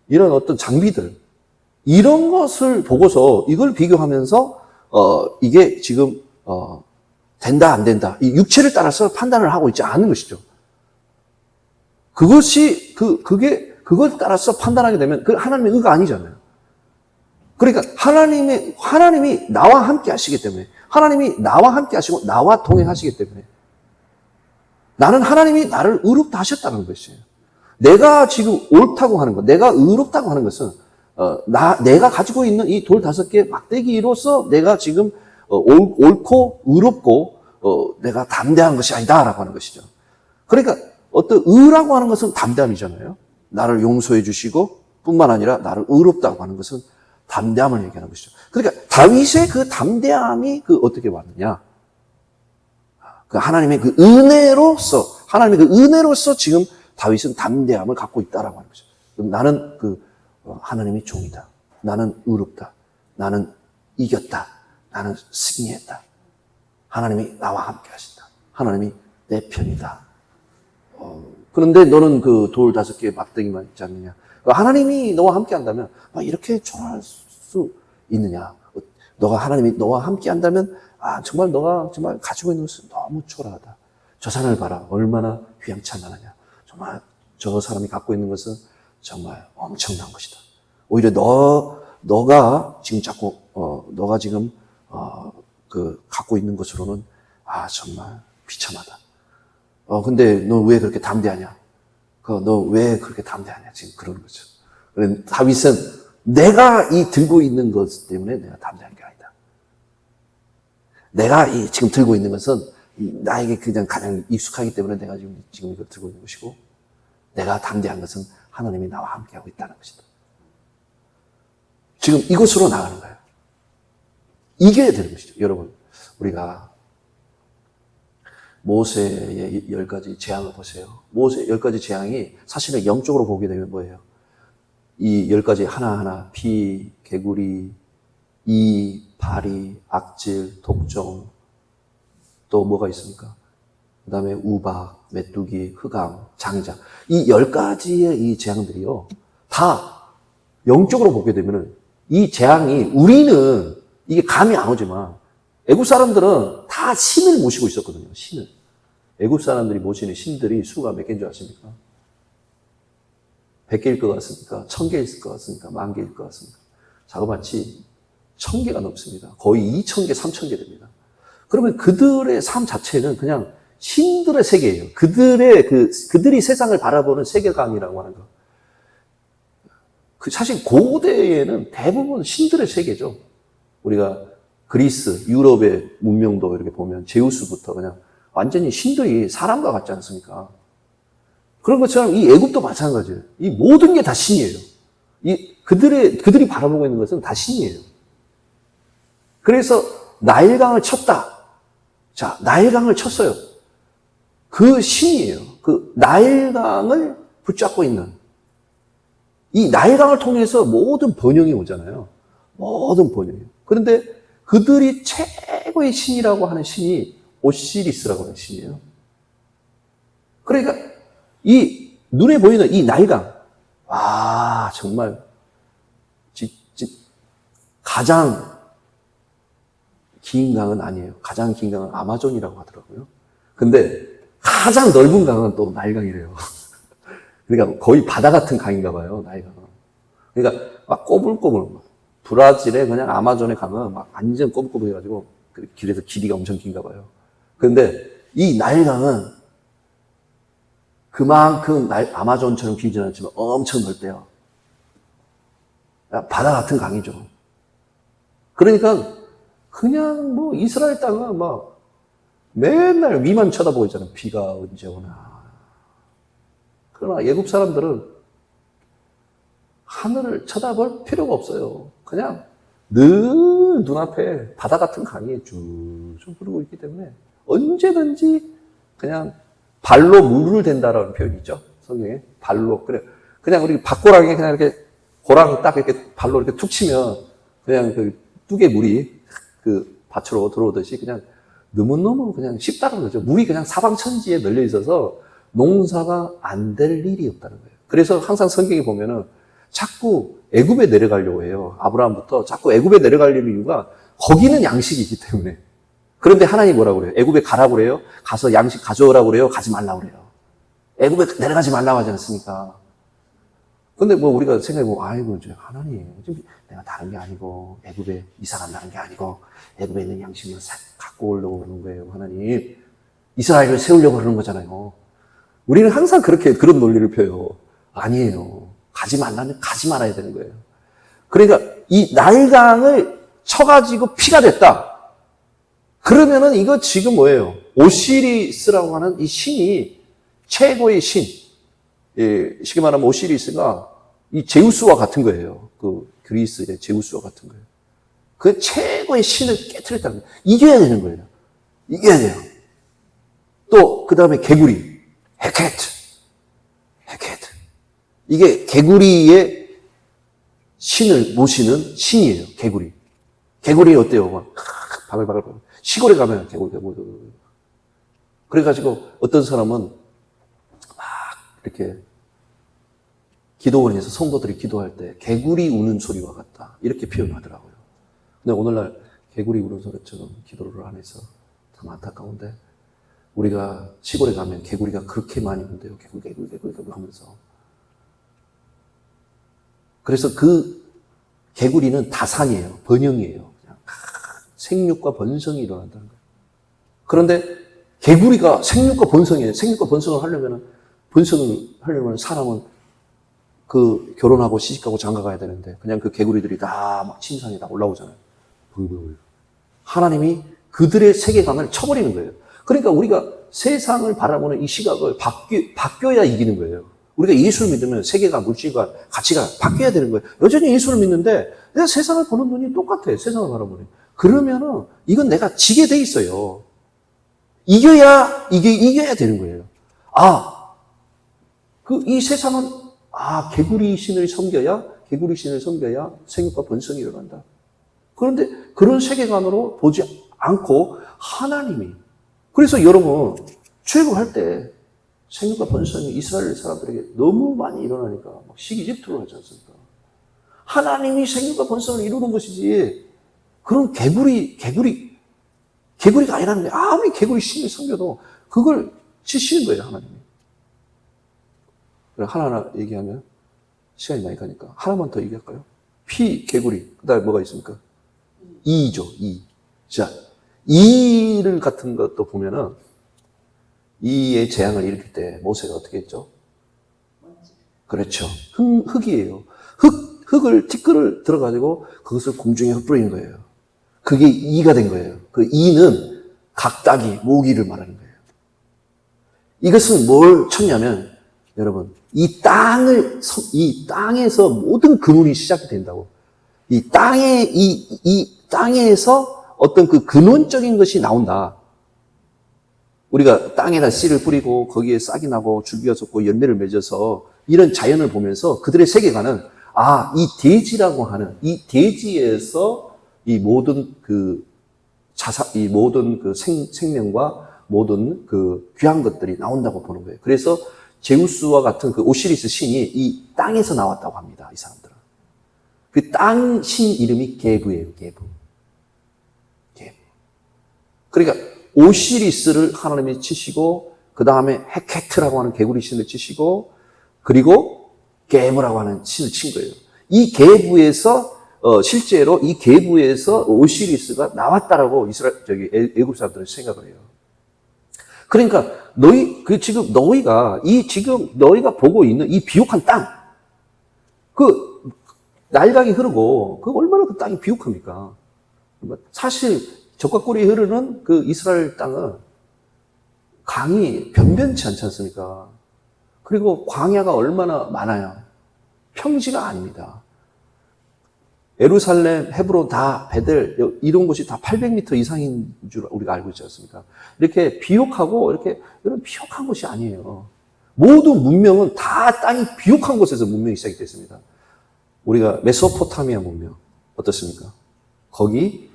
이런 어떤 장비들, 이런 것을 보고서 이걸 비교하면서 이게 지금 된다 안 된다, 이 육체를 따라서 판단을 하고 있지 않은 것이죠. 그걸 따라서 판단하게 되면 그 하나님의 의가 아니잖아요. 그러니까 하나님이 나와 함께 하시기 때문에, 하나님이 나와 함께 하시고 나와 동행하시기 때문에 나는 하나님이 나를 의롭다 하셨다는 것이에요. 내가 지금 옳다고 하는 것, 내가 의롭다고 하는 것은 내가 가지고 있는 이 돌 5개 막대기로서 내가 지금 옳고 의롭고 내가 담대한 것이 아니다라고 하는 것이죠. 그러니까 어떤 의라고 하는 것은 담대함이잖아요. 나를 용서해 주시고 뿐만 아니라 나를 의롭다고 하는 것은 담대함을 얘기하는 것이죠. 그러니까 다윗의 그 담대함이 어떻게 왔느냐? 그 하나님의 그 은혜로서 지금 다윗은 담대함을 갖고 있다라고 하는 것이죠. 나는 하나님의 종이다. 나는 의롭다. 나는 이겼다. 나는 승리했다. 하나님이 나와 함께 하신다. 하나님이 내 편이다. 그런데 너는 그 돌 5개 막대기만 있지 않느냐? 하나님이 너와 함께 한다면 이렇게 초라할 수 있느냐? 하나님이 너와 함께 한다면 정말 너가 정말 가지고 있는 것은 너무 초라하다. 저 사람을 봐라. 얼마나 휘황찬란하냐. 정말 저 사람이 갖고 있는 것은 정말 엄청난 것이다. 오히려 너가 지금 갖고 있는 것으로는 정말 비참하다. 근데 너 왜 그렇게 담대하냐? 너 왜 그렇게 담대하냐? 지금 그러는 거죠. 다윗은 내가 들고 있는 것 때문에 내가 담대한 게 아니다. 내가 지금 들고 있는 것은 나에게 그냥 가장 익숙하기 때문에 내가 지금 이걸 들고 있는 것이고, 내가 담대한 것은 하나님이 나와 함께하고 있다는 것이다. 지금 이것으로 나가는 거예요. 이겨야 되는 것이죠. 여러분, 우리가 모세의 10가지 재앙을 보세요. 모세의 10가지 재앙이 사실은 영적으로 보게 되면 뭐예요? 이 10가지 하나하나, 피, 개구리, 이, 바리, 악질, 독종, 또 뭐가 있습니까? 그 다음에 우박, 메뚜기, 흑암, 장자. 이 10가지의 이 재앙들이요, 다 영적으로 보게 되면은 이 재앙이, 우리는 이게 감이 안 오지만 애국 사람들은 다 신을 모시고 있었거든요. 신을. 애국 사람들이 모시는 신들이 수가 몇 개인 줄 아십니까? 100개일 것 같습니까? 1000개일 것 같습니까? 10,000개일 것 같습니까? 자그마치 1000개가 넘습니다. 거의 2000개, 3000개 됩니다. 그러면 그들의 삶 자체는 그냥 신들의 세계예요. 그들이 세상을 바라보는 세계관이라고 하는 거. 사실 고대에는 대부분 신들의 세계죠. 우리가 그리스, 유럽의 문명도 이렇게 보면 제우스부터 그냥 완전히 신들이 사람과 같지 않습니까? 그런 것처럼 이 애굽도 마찬가지예요. 이 모든 게 다 신이에요. 그들이 바라보고 있는 것은 다 신이에요. 그래서 나일강을 쳤다. 자, 나일강을 쳤어요. 그 신이에요. 그 나일강을 붙잡고 있는. 이 나일강을 통해서 모든 번영이 오잖아요. 모든 번영이. 그런데 그들이 최고의 신이라고 하는 신이 오시리스라고 하는 신이에요. 그러니까 이 눈에 보이는 이 나일강, 와, 정말 가장 긴 강은 아니에요. 가장 긴 강은 아마존이라고 하더라고요. 근데 가장 넓은 강은 또 나일강이래요. 그러니까 거의 바다 같은 강인가 봐요, 나일강은. 그러니까 막 꼬불꼬불. 브라질의 그냥 아마존의 강은 막 완전 꼬불꼬불 해가지고 길에서 길이가 엄청 긴가 봐요. 그런데 이 나일강은 그만큼 아마존처럼 길지는 않지만 엄청 넓대요. 바다 같은 강이죠. 그러니까 그냥 뭐 이스라엘 땅은 막 맨날 위만 쳐다보고 있잖아요. 비가 언제 오나. 그러나 애굽 사람들은 하늘을 쳐다볼 필요가 없어요. 그냥 늘 눈앞에 바다 같은 강이 쭉쭉 흐르고 있기 때문에 언제든지 그냥 발로 물을 댄다라는 표현이 있죠. 성경에. 발로. 그냥 우리 밭고랑에 그냥 이렇게 고랑 딱 이렇게 발로 이렇게 툭 치면 그냥 그 뚝에 물이 그 밭으로 들어오듯이 그냥 너무너무 그냥 쉽다는 거죠. 물이 그냥 사방천지에 널려 있어서 농사가 안 될 일이 없다는 거예요. 그래서 항상 성경에 보면은 자꾸 애굽에 내려가려고 해요. 아브라함부터 자꾸 애굽에 내려가려는 이유가 거기는 양식이 있기 때문에. 그런데 하나님이 뭐라고 그래요? 애굽에 가라고 그래요? 가서 양식 가져오라고 그래요? 가지 말라고 그래요? 애굽에 내려가지 말라고 하지 않습니까? 근데 뭐 우리가 생각해보면 아이고 이제 하나님 내가 다른 게 아니고 애굽에 이사 간다는 게 아니고 애굽에 있는 양식만 갖고 오려고 그러는 거예요. 하나님 이스라엘을 세우려고 그러는 거잖아요. 우리는 항상 그런 논리를 펴요. 아니에요. 가지 말라면 가지 말아야 되는 거예요. 그러니까 이 나일강을 쳐가지고 피가 됐다. 그러면은 이거 지금 뭐예요? 오시리스라고 하는 이 신이 최고의 신. 예, 쉽게 말하면 오시리스가 이 제우스와 같은 거예요. 그 그리스의 제우스와 같은 거예요. 그 최고의 신을 깨트렸다는 거예요. 이겨야 되는 거예요. 이겨야 돼요. 또 그 다음에 개구리. 헤케트. 이게 개구리의 신을 모시는 신이에요. 개구리 어때요? 막 바글바글. 시골에 가면 개구리. 그래가지고 어떤 사람은 막 이렇게 기도원에서 성도들이 기도할 때 개구리 우는 소리와 같다. 이렇게 표현하더라고요. 근데 오늘날 개구리 우는 소리처럼 기도를 안 해서 참 안타까운데 우리가 시골에 가면 개구리가 그렇게 많이 운대요. 개구리 하면서. 그래서 그 개구리는 다산이에요. 번영이에요. 그냥 생육과 번성이 일어난다는 거예요. 그런데 개구리가 생육과 번성이에요. 생육과 번성을 하려면 사람은 그 결혼하고 시집가고 장가가야 되는데 그냥 그 개구리들이 다 막 침상에 다 올라오잖아요. 하나님이 그들의 세계관을 쳐버리는 거예요. 그러니까 우리가 세상을 바라보는 이 시각을 바뀌어야 이기는 거예요. 우리가 예수를 믿으면 세계관, 물질관, 가치가 바뀌어야 되는 거예요. 여전히 예수를 믿는데 내가 세상을 보는 눈이 똑같아. 세상을 바라보는. 그러면은 이건 내가 지게 돼 있어요. 이겨야 되는 거예요. 이 세상은 개구리 신을 섬겨야 생육과 번성이 일어난다. 그런데 그런 세계관으로 보지 않고 하나님이. 그래서 여러분 출애굽할 때 생육과 번성이 이스라엘 사람들에게 너무 많이 일어나니까 막 시기집투를 하지 않습니까? 하나님이 생육과 번성을 이루는 것이지 그런 개구리가 아니라는 거예요. 아무리 개구리 신을 섬겨도 그걸 치시는 거예요, 하나님이. 하나하나 얘기하면 시간이 많이 가니까 하나만 더 얘기할까요? 개구리. 그 다음에 뭐가 있습니까? 이죠, 이. 자, 이를 같은 것도 보면은 이의 재앙을 일으킬 때 모세가 어떻게 했죠? 그렇죠. 흙이에요. 흙을 티끌을 들어가지고 그것을 공중에 흩뿌리는 거예요. 그게 이가 된 거예요. 그 이는 각다기, 모기를 말하는 거예요. 이것은 뭘 쳤냐면, 여러분, 이 땅에서 모든 근원이 시작이 된다고. 이 땅에서 어떤 그 근원적인 것이 나온다. 우리가 땅에다 씨를 뿌리고 거기에 싹이 나고 줄기가 솟고 열매를 맺어서 이런 자연을 보면서 그들의 세계관은 이 대지라고 하는 이 대지에서 이 모든 그 이 모든 그 생명과 모든 그 귀한 것들이 나온다고 보는 거예요. 그래서 제우스와 같은 그 오시리스 신이 이 땅에서 나왔다고 합니다. 이 사람들은. 그 땅 신 이름이 게브예요. 게브. 그러니까 오시리스를 하나님이 치시고 그 다음에 헤케트라고 하는 개구리 신을 치시고 그리고 게브라고 하는 신을 친 거예요. 이 게브에서 실제로 이 게브에서 오시리스가 나왔다라고 애굽 사람들은 생각을 해요. 그러니까 지금 너희가 보고 있는 이 비옥한 땅, 그 날강이 흐르고 그 얼마나 그 땅이 비옥합니까? 사실 적과 꿀이 흐르는 그 이스라엘 땅은 강이 변변치 않지 않습니까? 그리고 광야가 얼마나 많아요. 평지가 아닙니다. 예루살렘, 헤브론, 베델 이런 곳이 다 800m 이상인 줄 우리가 알고 있지 않습니까? 이렇게 비옥하고 이런 비옥한 곳이 아니에요. 모든 문명은 다 땅이 비옥한 곳에서 문명이 시작이 됐습니다. 우리가 메소포타미아 문명 어떻습니까? 거기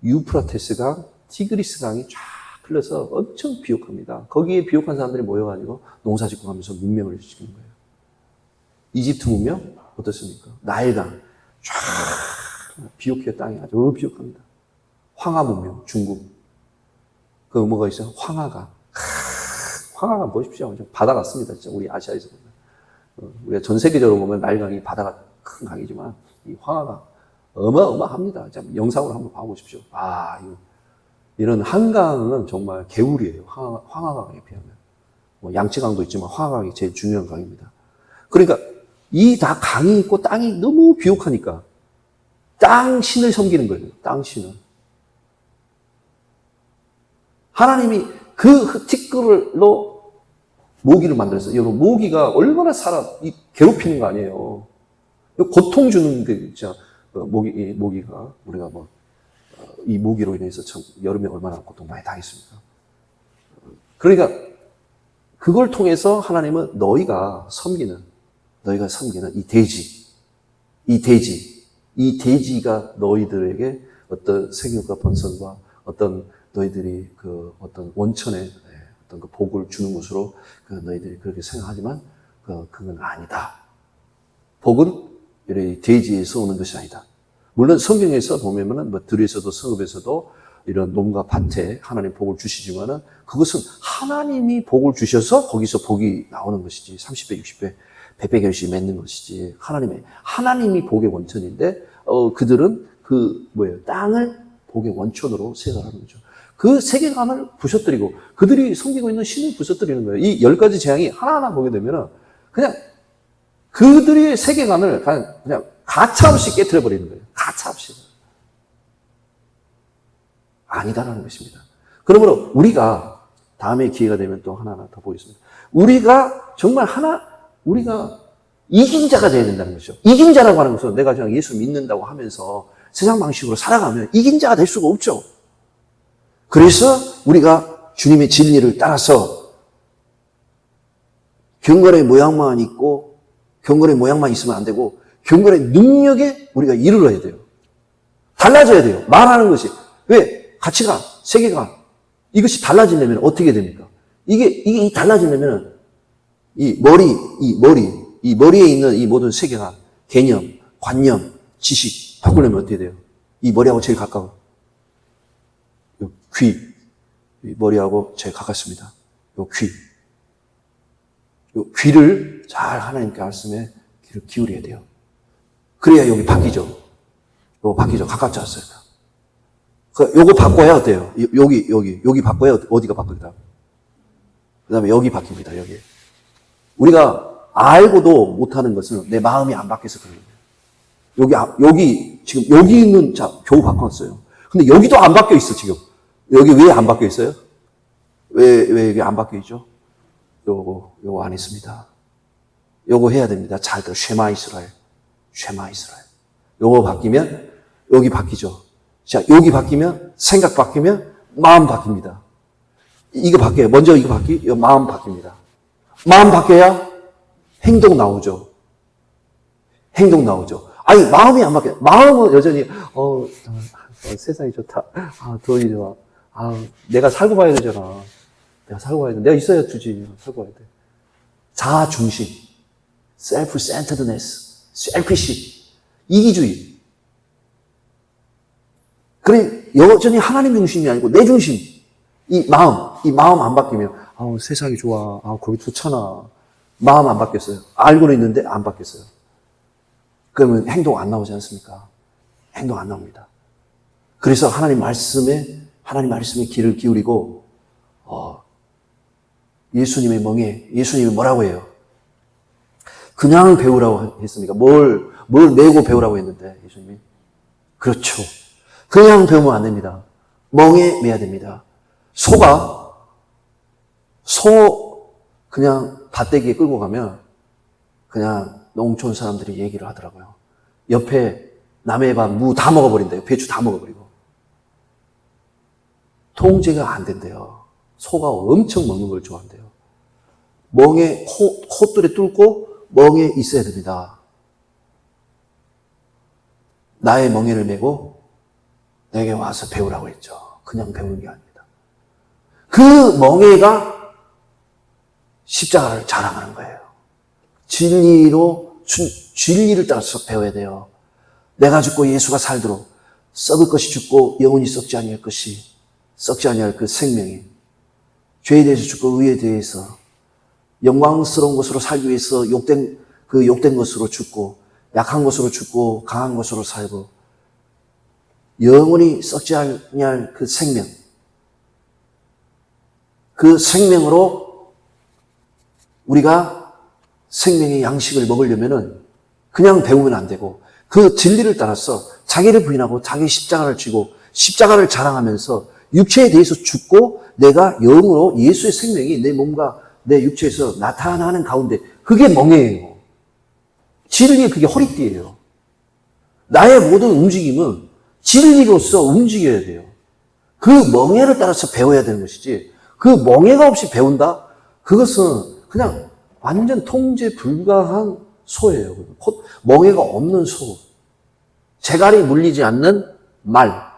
유프라테스 강, 티그리스 강이 쫙 흘러서 엄청 비옥합니다. 거기에 비옥한 사람들이 모여가지고 농사 짓고 가면서 문명을 지키는 거예요. 이집트 문명 어떻습니까? 나일강 쫙 비옥해요. 땅이 아주 비옥합니다. 황하 문명 중국 그 뭐가 있어요? 황하강 보십시오. 바다 같습니다. 진짜 우리 아시아에서 보면 우리가 전 세계적으로 보면 나일강이 바다가 큰 강이지만 이 황하강 어마어마합니다. 영상으로 한번 봐보십시오. 이런 한강은 정말 개울이에요. 황하강에 비하면. 양치강도 있지만 황하강이 제일 중요한 강입니다. 그러니까 이 다 강이 있고 땅이 너무 비옥하니까 땅 신을 섬기는 거예요. 땅 신을. 하나님이 그 티끌로 모기를 만들었어요. 여러분, 모기가 얼마나 괴롭히는 거 아니에요. 고통 주는 게 진짜 모기가 우리가 이 모기로 인해서 참 여름에 얼마나 고통 많이 당했습니까? 그러니까 그걸 통해서 하나님은 너희가 섬기는 이 돼지가 너희들에게 어떤 생육과 번성과 어떤 너희들이 그 어떤 원천의 어떤 그 복을 주는 것으로 너희들이 그렇게 생각하지만 그건 아니다. 복은 이런 돼지에서 오는 것이 아니다. 물론 성경에서 보면은 들에서도 성읍에서도 이런 농가 밭에 하나님 복을 주시지만은 그것은 하나님이 복을 주셔서 거기서 복이 나오는 것이지 30배, 60배, 100배 결실이 맺는 것이지 하나님이 복의 원천인데 그들은 땅을 복의 원천으로 생각하는 거죠. 그 세계관을 부셔뜨리고 그들이 섬기고 있는 신을 부셔뜨리는 거예요. 이 10가지 재앙이 하나하나 보게 되면은 그냥 그들의 세계관을 그냥 가차없이 깨트려버리는 거예요. 가차없이. 아니다라는 것입니다. 그러므로 우리가 다음에 기회가 되면 또 하나하나 더 보겠습니다. 우리가 정말 우리가 이긴 자가 되어야 된다는 것이죠. 이긴 자라고 하는 것은 내가 그냥 예수 믿는다고 하면서 세상 방식으로 살아가면 이긴 자가 될 수가 없죠. 그래서 우리가 주님의 진리를 따라서 경건의 모양만 있고 경건의 모양만 있으면 안 되고 경건의 능력에 우리가 이르러야 돼요. 달라져야 돼요. 말하는 것이. 왜? 가치관, 세계관 이것이 달라지려면 어떻게 됩니까? 이게 달라지려면 이 머리에 있는 이 모든 세계관, 개념, 관념, 지식 바꾸려면 어떻게 돼요? 이 머리하고 제일 가까운 귀, 머리하고 제일 가깝습니다. 귀를 잘 하나님께 말씀에 귀를 기울여야 돼요. 그래야 여기 바뀌죠. 가깝지 않습니까? 요거 바꿔야 어때요? 여기 바꿔야 어디가 바뀌다. 그 다음에 여기 바뀝니다, 여기. 우리가 알고도 못하는 것은 내 마음이 안 바뀌어서 그런 거예요. 여기, 지금 여기 있는, 겨우 바꿨어요. 근데 여기도 안 바뀌어 있어, 지금. 여기 왜 안 바뀌어 있어요? 왜 여기 안 바뀌어 있죠? 요거 안 했습니다. 요거 해야 됩니다. 잘 들어. 쉐마 이스라엘. 쉐마 이스라엘. 요거 바뀌면, 여기 바뀌죠. 자, 여기 바뀌면, 생각 바뀌면, 마음 바뀝니다. 이거 바뀌어요. 먼저 이거 마음 바뀝니다. 마음 바뀌어야 행동 나오죠. 행동 나오죠. 아니, 마음이 안 바뀌어요. 마음은 여전히, 세상이 좋다. 돈이 좋아. 내가 살고 봐야 되잖아. 내가 살고 봐야 돼. 내가 있어야 주지. 살고 봐야 돼. 자아중심. self-centeredness. selfish. 이기주의. 그래, 여전히 하나님 중심이 아니고 내 중심. 이 마음 안 바뀌면, 세상이 좋아. 거기 좋잖아. 마음 안 바뀌었어요. 알고는 있는데 안 바뀌었어요. 그러면 행동 안 나오지 않습니까? 행동 안 나옵니다. 그래서 하나님 말씀에 귀를 기울이고, 예수님의 멍에, 예수님이 뭐라고 해요? 그냥 배우라고 했습니까? 뭘 메고 배우라고 했는데, 예수님이? 그렇죠. 그냥 배우면 안 됩니다. 멍에 매야 됩니다. 소 그냥 밭대기에 끌고 가면 그냥 농촌 사람들이 얘기를 하더라고요. 옆에 남의 밭 무 다 먹어버린대요. 배추 다 먹어버리고. 통제가 안 된대요. 소가 엄청 먹는 걸 좋아한대요. 멍에 콧돌에 뚫고 멍에 있어야 됩니다. 나의 멍에를 메고 내게 와서 배우라고 했죠. 그냥 배우는 게 아닙니다. 그 멍에가 십자가를 자랑하는 거예요. 진리를 따라서 배워야 돼요. 내가 죽고 예수가 살도록 썩을 것이 죽고 영원히 썩지 아니할 그 생명이 죄에 대해서 죽고 의에 대해서 영광스러운 것으로 살기 위해서 욕된 것으로 죽고 약한 것으로 죽고 강한 것으로 살고 영원히 썩지 아니할 그 생명, 그 생명으로 우리가 생명의 양식을 먹으려면은 그냥 배우면 안 되고 그 진리를 따라서 자기를 부인하고 자기 십자가를 쥐고 십자가를 자랑하면서 육체에 대해서 죽고 내가 영으로 예수의 생명이 내 몸과 내 육체에서 나타나는 가운데 그게 멍에예요. 진리의 그게 허리띠예요. 나의 모든 움직임은 진리로서 움직여야 돼요. 그 멍에를 따라서 배워야 되는 것이지 그 멍에가 없이 배운다? 그것은 그냥 완전 통제 불가한 소예요. 멍에가 없는 소. 재갈이 물리지 않는 말.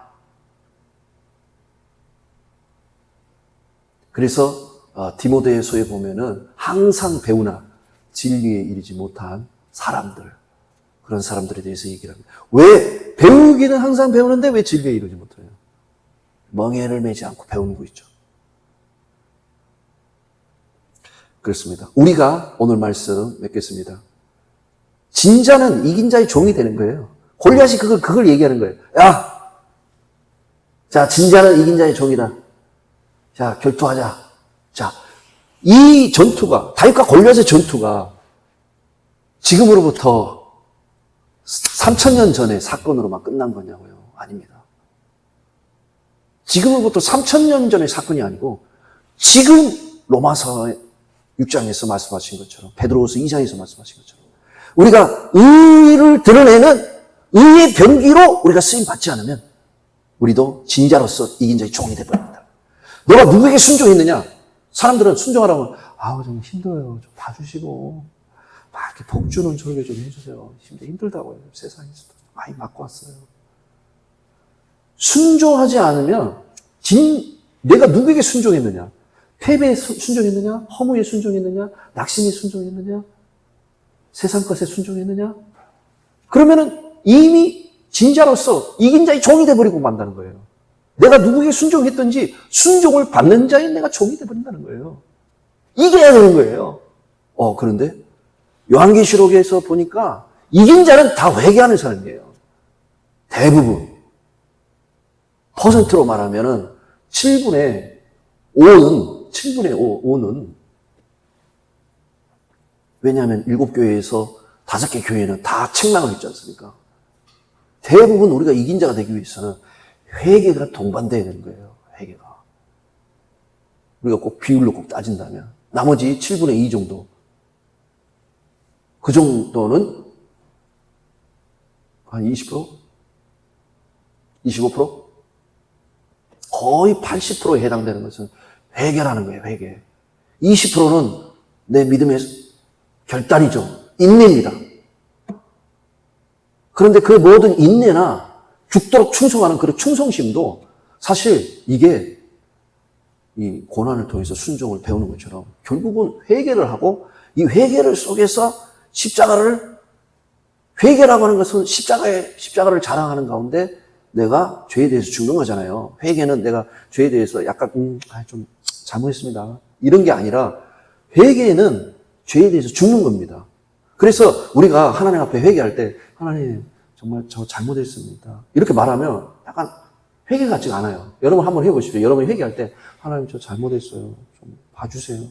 그래서 디모데후서에 보면은 항상 배우나 진리에 이르지 못한 사람들, 그런 사람들에 대해서 얘기를 합니다. 왜 배우기는 항상 배우는데 왜 진리에 이르지 못해요? 멍에를 매지 않고 배우는 거 있죠. 그렇습니다. 우리가 오늘 말씀 맺겠습니다. 진자는 이긴 자의 종이 되는 거예요. 골리앗이 그걸 얘기하는 거예요. 야, 자, 진자는 이긴 자의 종이다. 자, 결투하자. 자, 이 전투가, 다윗과 골리앗의 전투가 지금으로부터 3,000년 전의 사건으로만 끝난 거냐고요? 아닙니다. 지금으로부터 3,000년 전의 사건이 아니고 지금 로마서 6장에서 말씀하신 것처럼 베드로후서 2장에서 말씀하신 것처럼 우리가 의를 드러내는 의의 병기로 우리가 쓰임받지 않으면 우리도 진자로서 이긴 자의 종이 되어버립니다. 너가 누구에게 순종했느냐? 사람들은 순종하라면 좀 힘들어요. 좀 봐주시고 막 이렇게 복 주는 설교 좀 해주세요. 힘들다고요. 세상에서도 많이 맞고 왔어요. 순종하지 않으면 내가 누구에게 순종했느냐? 패배에 순종했느냐? 허무에 순종했느냐? 낙심에 순종했느냐? 세상 것에 순종했느냐? 그러면은 이미 진자로서 이긴 자의 종이 돼버리고 만다는 거예요. 내가 누구에게 순종했든지 순종을 받는 자인 내가 종이 돼버린다는 거예요. 이겨야 되는 거예요. 그런데 요한계시록에서 보니까 이긴 자는 다 회개하는 사람이에요. 대부분. 퍼센트로 말하면은 7분의 5는 왜냐하면 7교회에서 5개 교회는 다 책망을 했지 않습니까? 대부분 우리가 이긴 자가 되기 위해서는 회개가 동반돼야 되는 거예요. 회개가. 우리가 꼭 비율로 꼭 따진다면 나머지 7분의 2 정도, 그 정도는 한 20%? 25%? 거의 80%에 해당되는 것은 회개라는 거예요. 회개. 20%는 내 믿음의 결단이죠. 인내입니다. 그런데 그 모든 인내나 죽도록 충성하는 그런 충성심도 사실 이게 이 고난을 통해서 순종을 배우는 것처럼 결국은 회개를 하고, 이 회개를 속에서 회개라고 하는 것은 십자가를 자랑하는 가운데 내가 죄에 대해서 죽는 거잖아요. 회개는 내가 죄에 대해서 약간 좀 잘못했습니다, 이런 게 아니라 회개는 죄에 대해서 죽는 겁니다. 그래서 우리가 하나님 앞에 회개할 때 하나님 정말 저 잘못했습니다, 이렇게 말하면 약간 회개 같지가 않아요. 여러분 한번 해보십시오. 여러분이 회개할 때 하나님 저 잘못했어요, 좀 봐주세요,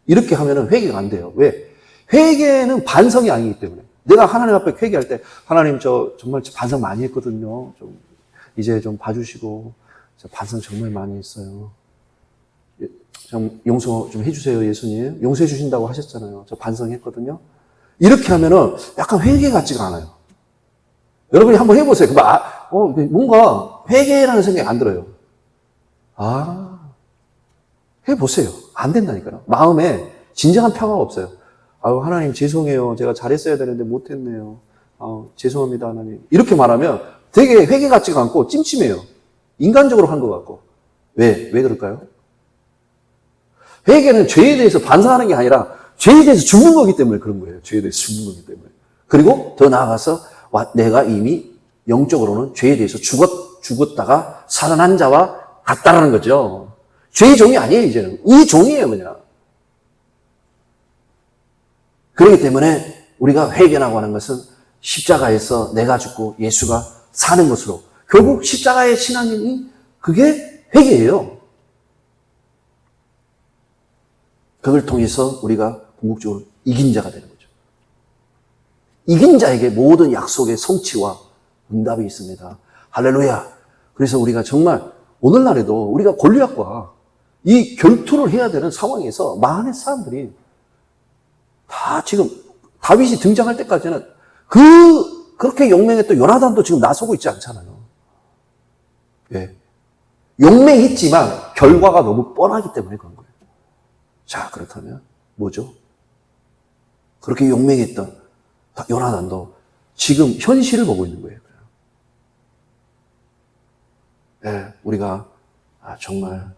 이렇게 하면은 회개가 안 돼요. 왜? 회개는 반성이 아니기 때문에. 내가 하나님 앞에 회개할 때 하나님 저 정말 반성 많이 했거든요, 좀 이제 좀 봐주시고, 저 반성 정말 많이 했어요, 좀 용서 좀 해주세요, 예수님 용서해 주신다고 하셨잖아요, 저 반성했거든요. 이렇게 하면은 약간 회개 같지가 않아요. 여러분이 한번 해보세요. 뭔가 회개라는 생각이 안 들어요. 해보세요. 안 된다니까요. 마음에 진정한 평화가 없어요. 하나님 죄송해요, 제가 잘했어야 되는데 못했네요, 죄송합니다 하나님, 이렇게 말하면 되게 회개 같지가 않고 찜찜해요. 인간적으로 한 것 같고. 왜 그럴까요? 회개는 죄에 대해서 반성하는 게 아니라 죄에 대해서 죽는 거기 때문에 그런 거예요. 죄에 대해서 죽는 거기 때문에. 그리고 더 나아가서 내가 이미 영적으로는 죄에 대해서 죽었다가 살아난 자와 같다라는 거죠. 죄의 종이 아니에요, 이제는. 이 종이에요, 그냥. 그렇기 때문에 우리가 회개라고 하는 것은 십자가에서 내가 죽고 예수가 사는 것으로, 결국 십자가의 신앙이 그게 회개예요. 그걸 통해서 우리가 궁극적으로 이긴 자가 되는 거죠. 이긴 자에게 모든 약속의 성취와 응답이 있습니다. 할렐루야. 그래서 우리가 정말 오늘날에도 우리가 골리앗과 이 결투를 해야 되는 상황에서 많은 사람들이 다 지금 다윗이 등장할 때까지는 그렇게 용맹했던 요나단도 지금 나서고 있지 않잖아요. 왜? 용맹했지만 결과가 너무 뻔하기 때문에 그런 거예요. 자, 그렇다면 뭐죠? 그렇게 용맹했던 요나단도 지금 현실을 보고 있는 거예요. 네, 우리가 정말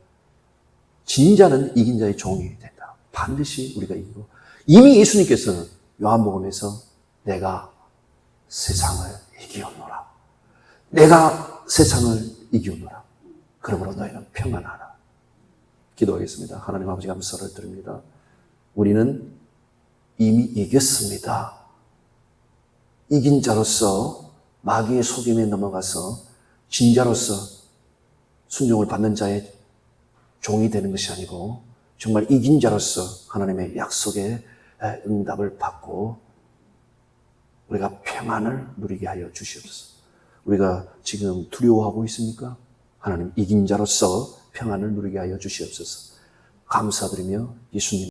진자는 이긴 자의 종이 된다. 반드시 우리가 이기고, 이미 예수님께서는 요한복음에서 내가 세상을 이기었노라, 내가 세상을 이기었노라, 그러므로 너희는 평안하라. 기도하겠습니다. 하나님 아버지, 감사를 드립니다. 우리는 이미 이겼습니다. 이긴 자로서 마귀의 속임에 넘어가서 진자로서 순종을 받는 자의 종이 되는 것이 아니고, 정말 이긴 자로서 하나님의 약속에 응답을 받고 우리가 평안을 누리게 하여 주시옵소서. 우리가 지금 두려워하고 있습니까? 하나님, 이긴 자로서 평안을 누리게 하여 주시옵소서. 감사드리며 예수님